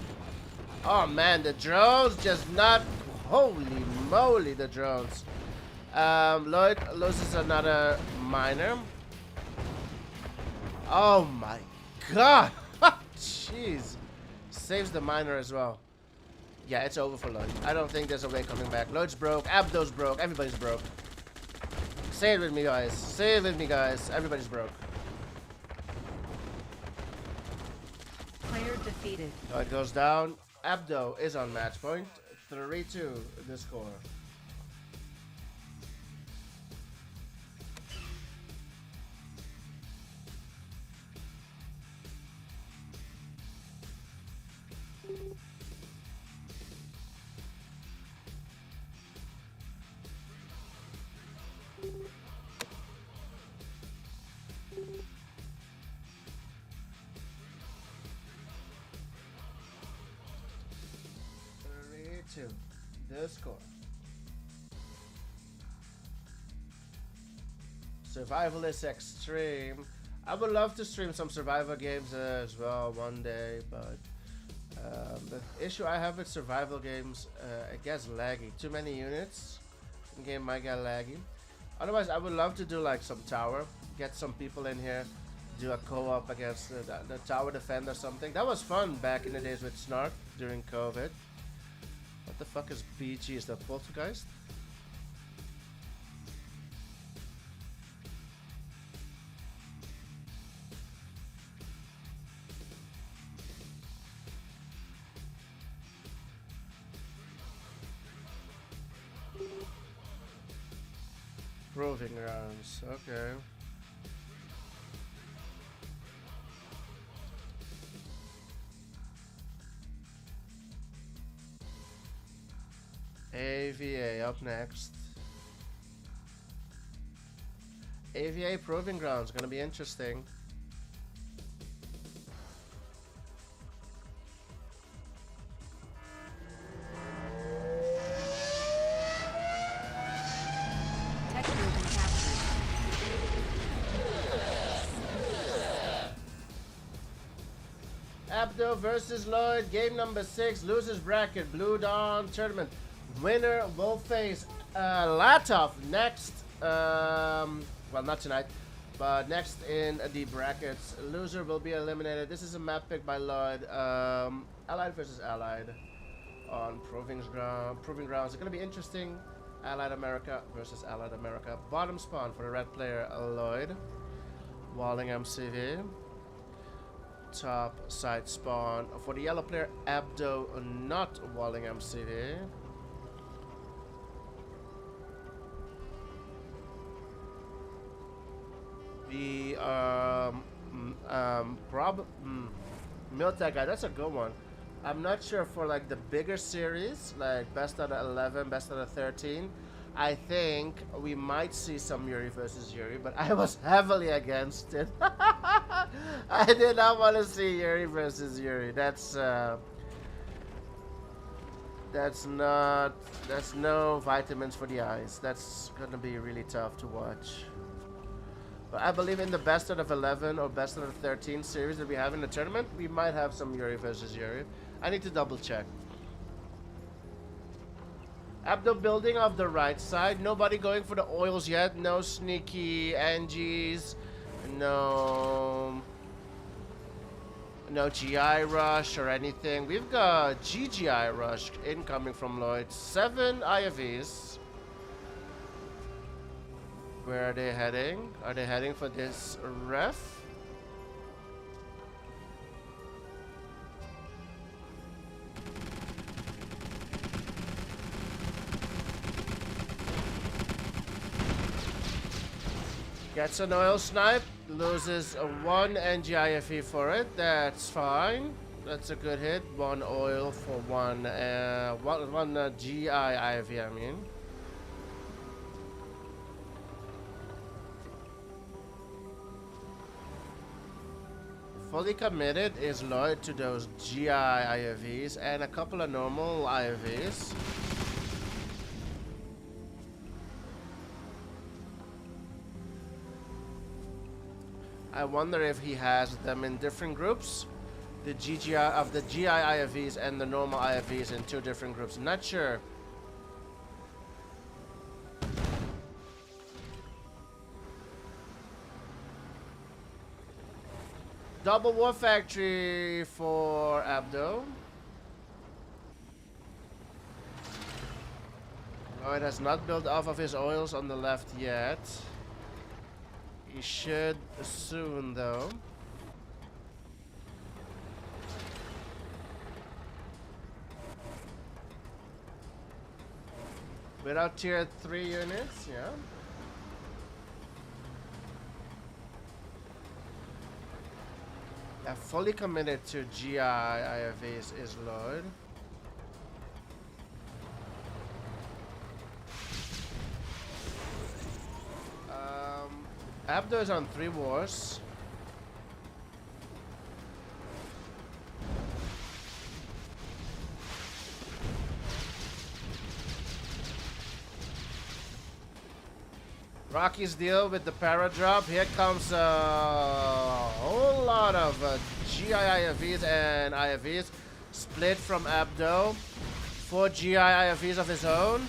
Oh man, the drones just not. Holy moly, the drones. Lloyd loses another miner. Oh my god. Jeez. Saves the miner as well. Yeah, it's over for Lloyd. I don't think there's a way coming back. Lloyd's broke. Abdo's broke. Everybody's broke. Say it with me, guys. Say it with me, guys. Everybody's broke. Player defeated. Lloyd goes down. Abdo is on match point. 3-2 the score. The score. Survivalist Extreme. I would love to stream some survival games as well one day, but the issue I have with survival games, it gets laggy. Too many units. The game might get laggy. Otherwise, I would love to do like some tower. Get some people in here. Do a co-op against the tower defend or something. That was fun back in the days with Snark during COVID. What the fuck is BG? Is that Poltergeist? Proving grounds. Okay. AVA up next. AVA Proving Grounds, gonna be interesting. Tech building captured. Abdo versus Lloyd, game number 6, losers bracket, Blue Dawn tournament. Winner will face Latov next. Well, not tonight, but next in the brackets. Loser will be eliminated. This is a map pick by Lloyd. Allied versus Allied on Proving Grounds. It's gonna be interesting. Allied America versus Allied America. Bottom spawn for the red player Lloyd. Walling MCV. Top side spawn for the yellow player Abdo, not Walling MCV. The Miltech guy, that's a good one. I'm not sure for like the bigger series, like best out of 11, best out of 13. I think we might see some Yuri versus Yuri, but I was heavily against it. I did not want to see Yuri versus Yuri. That's That's not. That's no vitamins for the eyes. That's gonna be really tough to watch. But I believe in the best out of 11 or best out of 13 series that we have in the tournament, we might have some Yuri versus Yuri. I need to double check. Abdo building off the right side. Nobody going for the oils yet. No sneaky Angies. No GI rush or anything. We've got GGI rush incoming from Lloyd. 7 IFVs. Where are they heading? Are they heading for this ref? Gets an oil snipe, loses a 1 NGIFE for it. That's fine. That's a good hit. 1 oil for one GI IFE, I mean. Fully committed is Lloyd to those GI IFVs and a couple of normal IFVs. I wonder if he has them in different groups. The GGI of the GI IFVs and the normal IFVs in 2 different groups. Not sure. Double War Factory for Abdo. Lloyd has not built off of his oils on the left yet. He should soon, though. Without tier 3 units, yeah. Fully committed to GI IFVs is Lloyd. Abdo is on 3 wars. Rocky's deal with the para drop. Here comes a whole lot of GI IFVs and IFVs split from Abdo. 4 GI IFVs of his own.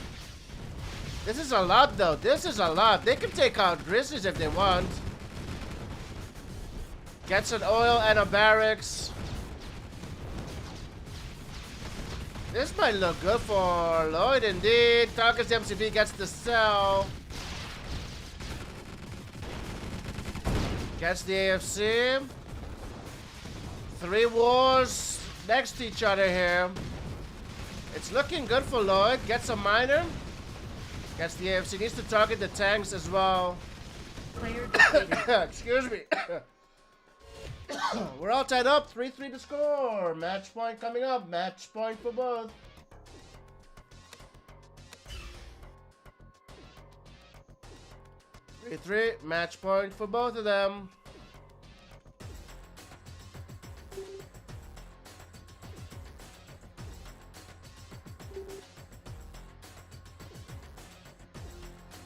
This is a lot though. This is a lot. They can take out Grizzlies if they want. Gets an oil and a barracks. This might look good for Lloyd indeed. Tarkus MCV gets the sell. Gets the AFC. 3 wars next to each other here. It's looking good for Lloyd. Gets a miner. Gets the AFC. Needs to target the tanks as well. Player defeated. Excuse me. We're all tied up. 3-3 to score. Match point coming up. Match point for both. Three match point for both of them.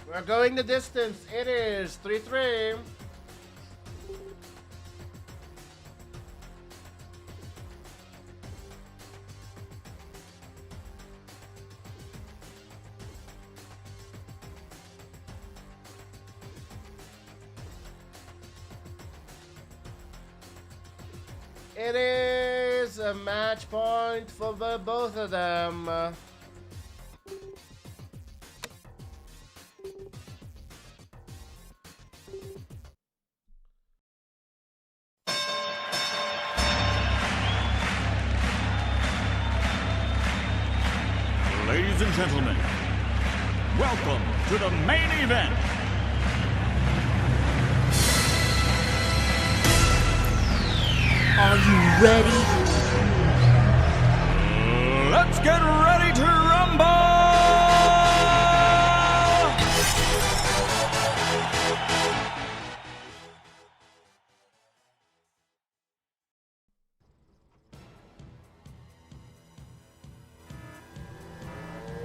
We're going the distance. It is 3-3. It is a match point for both of them. Ladies and gentlemen, welcome to the main event. Are you ready? Let's get ready to rumble!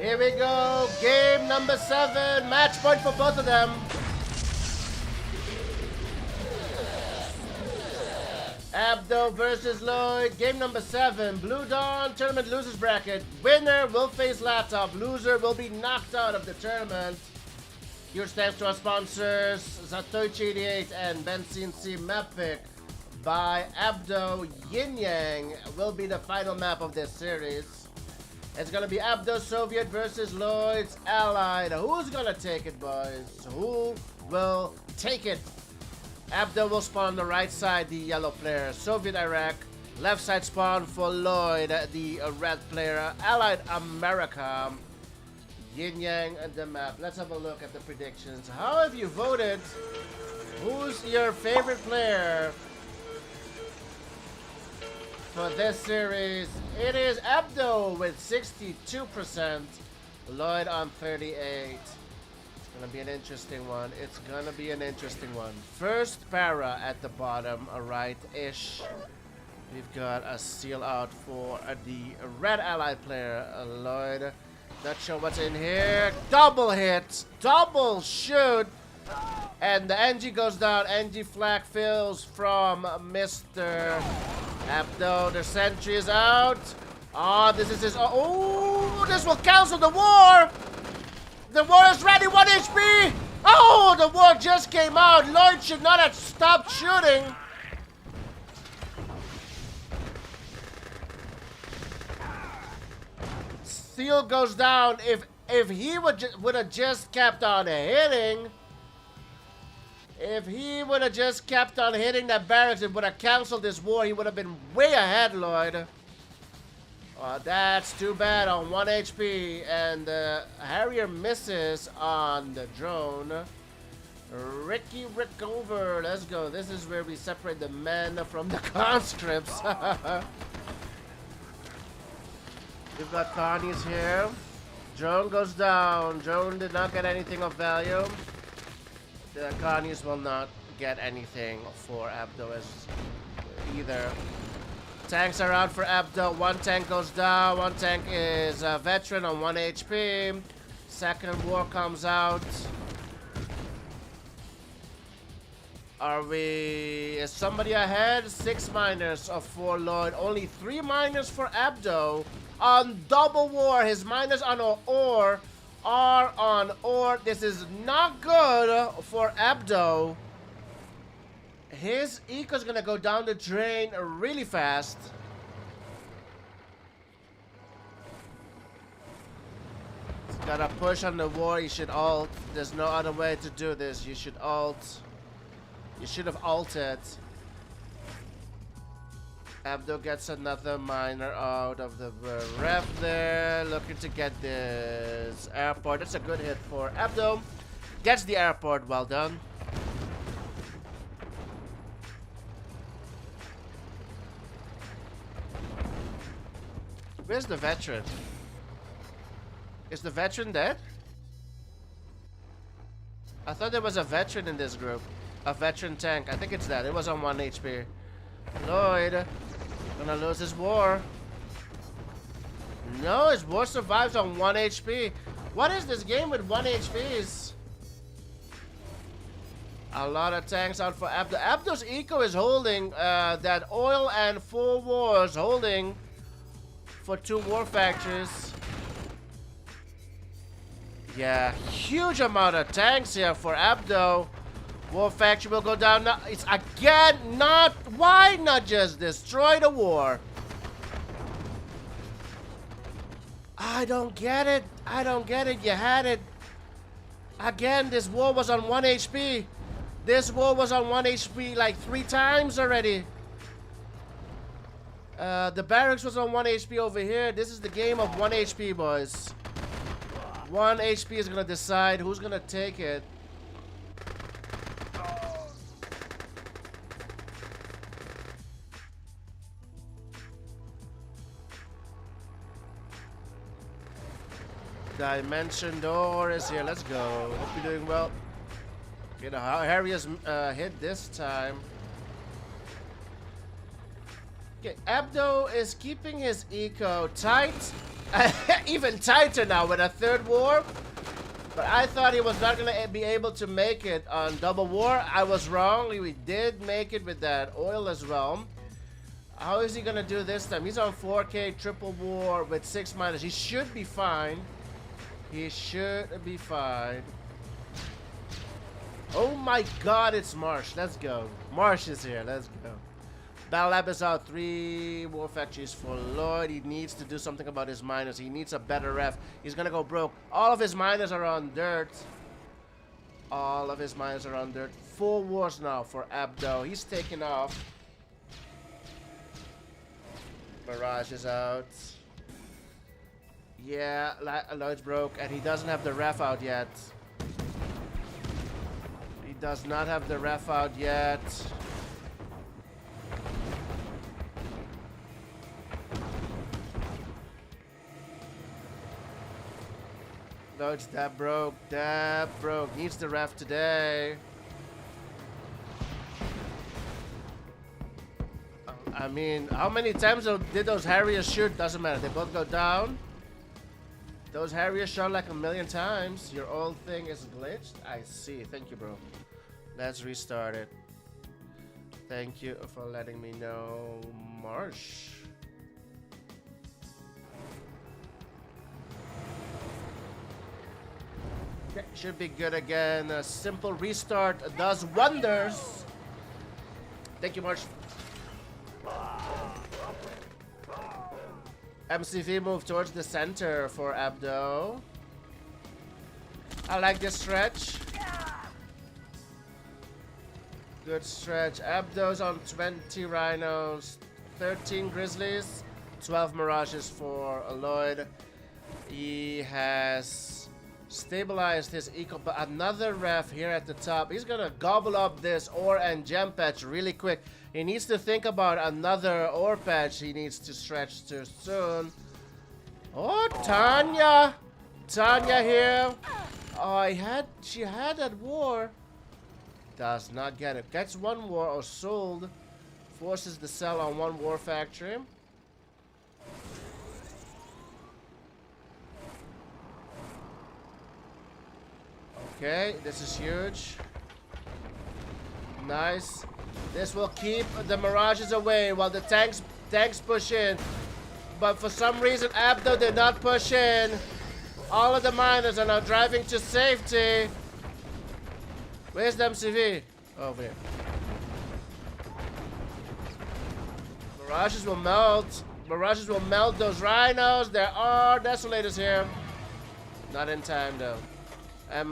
Here we go. Game number 7. Match point for both of them. Abdo versus Lloyd. Game number 7. Blue Dawn tournament losers bracket. Winner will face Laptop. Loser will be knocked out of the tournament. Huge thanks to our sponsors, Zatoichi88 and Benzin C map pick by Abdo. Yin Yang will be the final map of this series. It's gonna be Abdo Soviet versus Lloyd's Allied. Who's gonna take it, boys? Who will take it? Abdo will spawn on the right side, the yellow player. Soviet Iraq. Left side spawn for Lloyd, the red player. Allied America. Yin Yang and the map. Let's have a look at the predictions. How have you voted? Who's your favorite player for this series? It is Abdo with 62%. Lloyd on 38. It's gonna be an interesting one. It's gonna be an interesting one. First para at the bottom, right-ish. We've got a seal out for the red allied player, Lloyd. Not sure what's in here. Double hit, double shoot, and the NG goes down. NG flag fills from Mr. Abdo. The sentry is out. Oh, this is his. Oh, this will cancel the war. The war is ready. 1 HP. Oh, the war just came out. Lloyd should not have stopped shooting. Seal goes down. If he would have just kept on hitting, if he would have just kept on hitting that barracks, it would have canceled this war. He would have been way ahead, Lloyd. That's too bad on 1 HP, and Harrier misses on the drone. Ricky Rickover, let's go. This is where we separate the men from the conscripts. We've got Connie's here. Drone goes down. Drone did not get anything of value. The Connie's will not get anything for Abdo either. Tanks are out for Abdo. 1 tank goes down. 1 tank is a veteran on 1 HP. Second war comes out. Is somebody ahead? 6 miners for Lloyd. Only 3 miners for Abdo. On double war, his miners on ore are on ore. This is not good for Abdo. His eco is gonna go down the drain really fast. He's gotta push on the war. He should ult. There's no other way to do this. You should ult. You should have ulted. Abdo gets another miner out of the ref there. Looking to get this airport. That's a good hit for Abdo. Gets the airport. Well done. Where's the veteran? Is the veteran dead? I thought there was a veteran in this group. A veteran tank. I think it's that. It was on 1 HP. Lloyd gonna lose his war. No, his war survives on 1 HP. What is this game with 1 HPs? A lot of tanks out for Abdo. Abdo's eco is holding that oil and 4 wars, holding for 2 war factories. Yeah, huge amount of tanks here for Abdo. War factory will go down now. It's again not. Why not just destroy the war? I don't get it. I don't get it. You had it. Again, this war was on 1 HP. This war was on 1 HP like 3 times already. The barracks was on 1 HP over here. This is the game of 1 HP, boys. 1 HP is gonna decide who's gonna take it. Dimension door is here. Let's go. Hope you're doing well. You know how Harry has hit this time. Okay, Abdo is keeping his eco tight even tighter now with a third war. But I thought he was not gonna be able to make it on double war. I was wrong. We did make it with that oil as well. How is he gonna do this time? He's on 4K triple war with 6 miners. He should be fine. He should be fine. Oh my god, it's Marsh. Let's go. Marsh is here. Let's go. Battle Lab is out. 3 war factories for Lloyd. He needs to do something about his miners. He needs a better ref. He's gonna go broke. All of his miners are on dirt. All of his miners are on dirt. 4 wars now for Abdo. He's taking off. Mirage is out. Yeah, Lloyd's broke, and he doesn't have the ref out yet. He does not have the ref out yet. Lloyd's that broke. Needs the ref today. I mean, how many times did those Harriers shoot? Doesn't matter. They both go down. Those Harriers shot like 1,000,000 times. Your old thing is glitched? I see. Thank you, bro. Let's restart it. Thank you for letting me know, Marsh. Okay, should be good again. A simple restart does wonders. Thank you, Marsh. MCV move towards the center for Abdo. I like this stretch. Good stretch. Abdo's on 20 Rhinos, 13 Grizzlies, 12 Mirages for Lloyd. He has stabilized his eco, but another ref here at the top. He's gonna gobble up this ore and gem patch really quick. He needs to think about another ore patch he needs to stretch too soon. Oh, Tanya! Tanya here. Oh, she had that war. Does not get it. Gets 1 war or sold. Forces the sell on 1 war factory. Okay, this is huge. Nice. This will keep the Mirages away while the tanks push in. But for some reason, Abdo did not push in. All of the miners are now driving to safety. Where's the MCV? Over here. Mirages will melt. Mirages will melt those Rhinos. There are Desolators here. Not in time though. As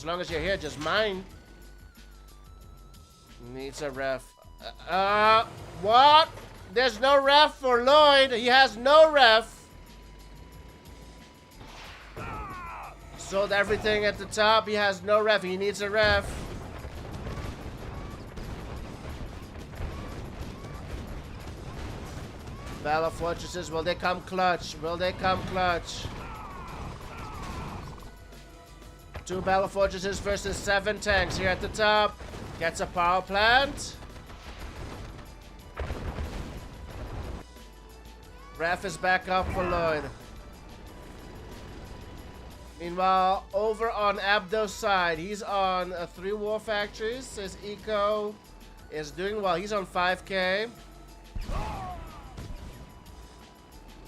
long as you're here, just mine. Needs a ref. What? There's no ref for Lloyd. He has no ref. Sold everything at the top. He has no ref. He needs a ref. Battle of Fortresses. Will they come clutch? Will they come clutch? 2 Battle Fortresses versus 7 tanks here at the top. Gets a power plant. Ref is back up for Lloyd. Meanwhile, over on Abdo's side, he's on 3 war factories. His eco is doing well. He's on 5K.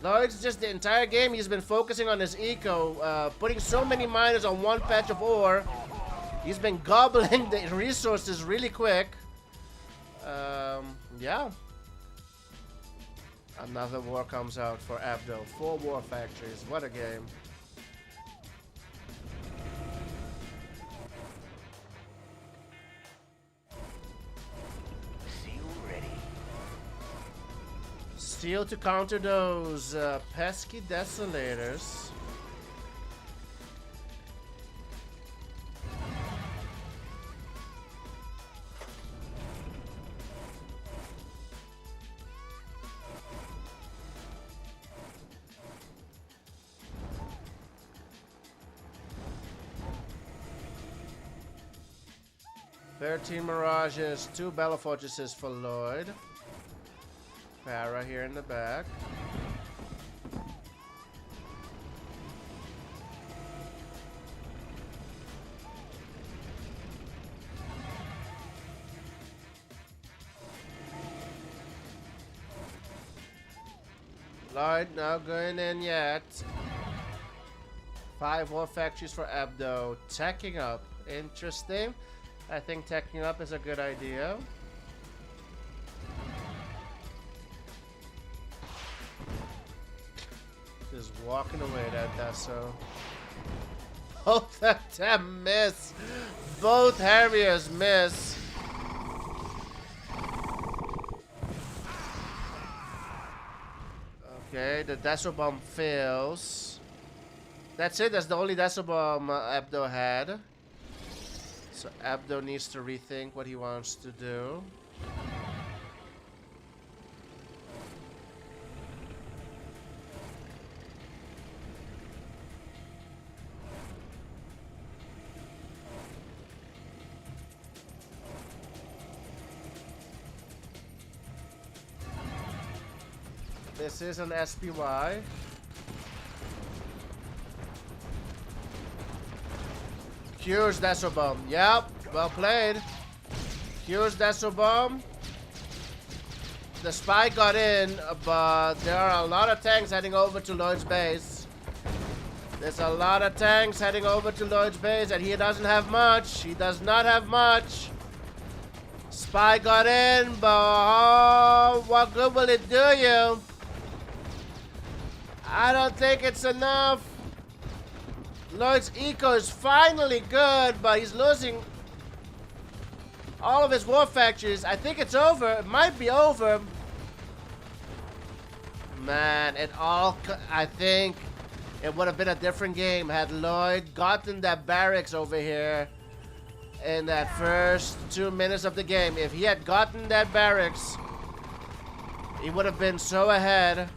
Lloyd's just the entire game, he's been focusing on his eco, putting so many miners on 1 patch of ore. He's been gobbling the resources really quick. Yeah. Another war comes out for Abdo. 4 war factories. What a game. Steel to counter those pesky Desolators. Thirteen Mirages, 2 Battle Fortresses for Lloyd. Para here in the back. Lloyd not going in yet. 5 war factories for Abdo. Teching up. Interesting. I think teching up is a good idea. Just walking away, that Dasso. Oh, that damn miss! Both Harriers miss. Okay, the Dasso bomb fails. That's it, that's the only Dasso bomb Abdo had. So Abdo needs to rethink what he wants to do. This is an SPY. Cures Dasso bomb. Yep, well played. Cures Dasso bomb. The spy got in, but there are a lot of tanks heading over to Lloyd's base. There's a lot of tanks heading over to Lloyd's base, and he doesn't have much. He does not have much. Spy got in, but oh, what good will it do you? I don't think it's enough. Lloyd's eco is finally good, but he's losing all of his war factories. I think it's over. It might be over. Man, I think it would have been a different game had Lloyd gotten that barracks over here in that first 2 minutes of the game. If he had gotten that barracks, he would have been so ahead.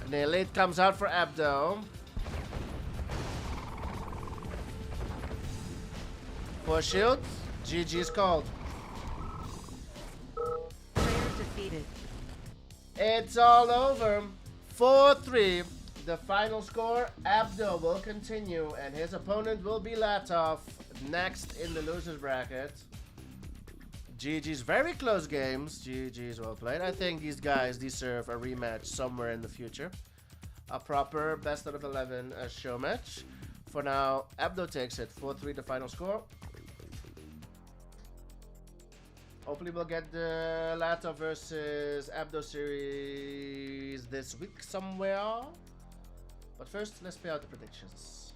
And the elite comes out for Abdo. For shield, GG's called. Players defeated. It's all over. 4-3. The final score, Abdo will continue, and his opponent will be Latov next in the losers bracket. GG's, very close games. GG's, well played. I think these guys deserve a rematch somewhere in the future. A proper best out of 11 show match. For now, Abdo takes it. 4-3 the final score. Hopefully we'll get the Latov versus Abdo series this week somewhere. But first, let's play out the predictions.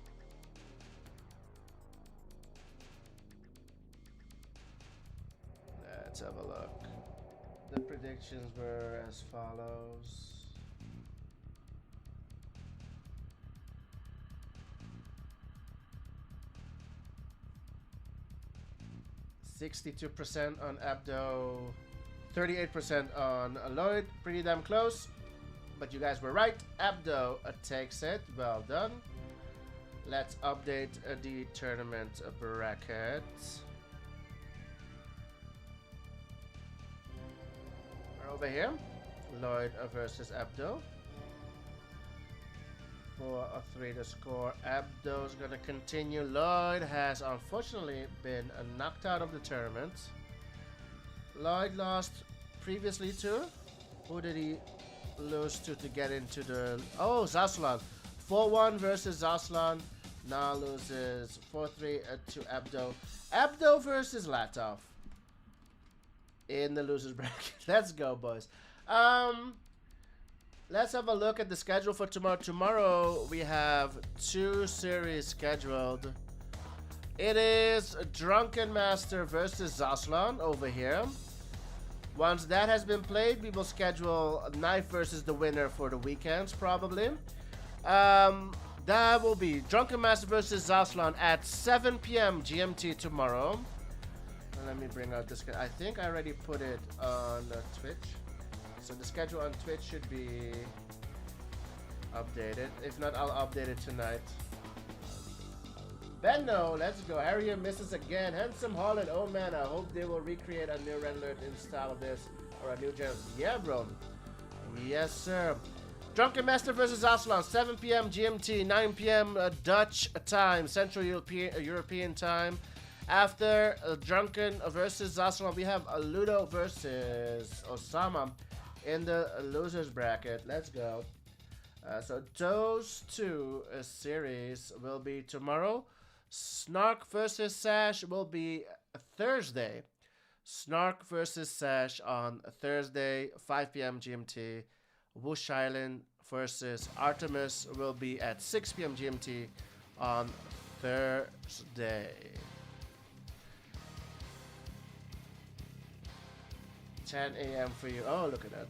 Let's have a look. The predictions were as follows. %62% on Abdo, 38% on Lloyd. Pretty damn close. But you guys were right. Abdo takes it. Well done. Let's update the tournament bracket. We're over here. Lloyd versus Abdo. 4-3 to score. Abdo's gonna continue. Lloyd has unfortunately been knocked out of the tournament. Lloyd lost previously to... Who did he lose to get into the... Oh, Zaslan. 4-1 versus Zaslan. Now loses 4-3 to Abdo. Abdo versus Latov in the losers bracket. Let's go, boys. Let's have a look at the schedule for tomorrow. Tomorrow we have 2 series scheduled. It is Drunken Master versus Zaslan over here. Once that has been played, we will schedule Knife versus the winner for the weekends, probably. That will be Drunken Master versus Zaslan at 7 p.m. GMT tomorrow. Let me bring out this. I think I already put it on Twitch. So the schedule on Twitch should be updated. If not, I'll update it tonight. Benno, let's go. Harrier misses again. Handsome Holland. Oh man, I hope they will recreate a new Red Alert in style of this. Or a new gen. Yeah, bro. Yes, sir. Drunken Master versus Aslan. 7 p.m. GMT. 9 p.m. Dutch time. Central European time. After Drunken versus Zasama, we have Ludo versus Osama in the losers bracket. Let's go. So those two series will be tomorrow. Snark versus Sash will be Thursday. Snark versus Sash on Thursday, 5 p.m. GMT. Whoosh Island versus Artemis will be at 6 p.m. GMT on Thursday. 10 a.m. for you. Oh, look at that.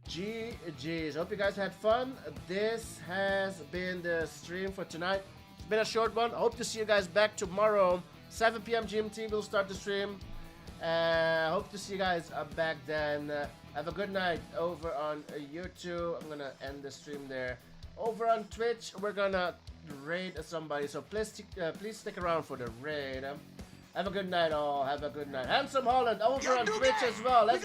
GG's. Hope you guys had fun. This has been the stream for tonight. It's been a short one. I hope to see you guys back tomorrow. 7 p.m. GMT, we'll start the stream. Hope to see you guys back then. Have a good night over on YouTube. I'm gonna end the stream there. Over on Twitch, we're gonna raid somebody, so please stick around for the raid. Have a good night, all. Have a good night. Handsome Holland over on Twitch as well. Let's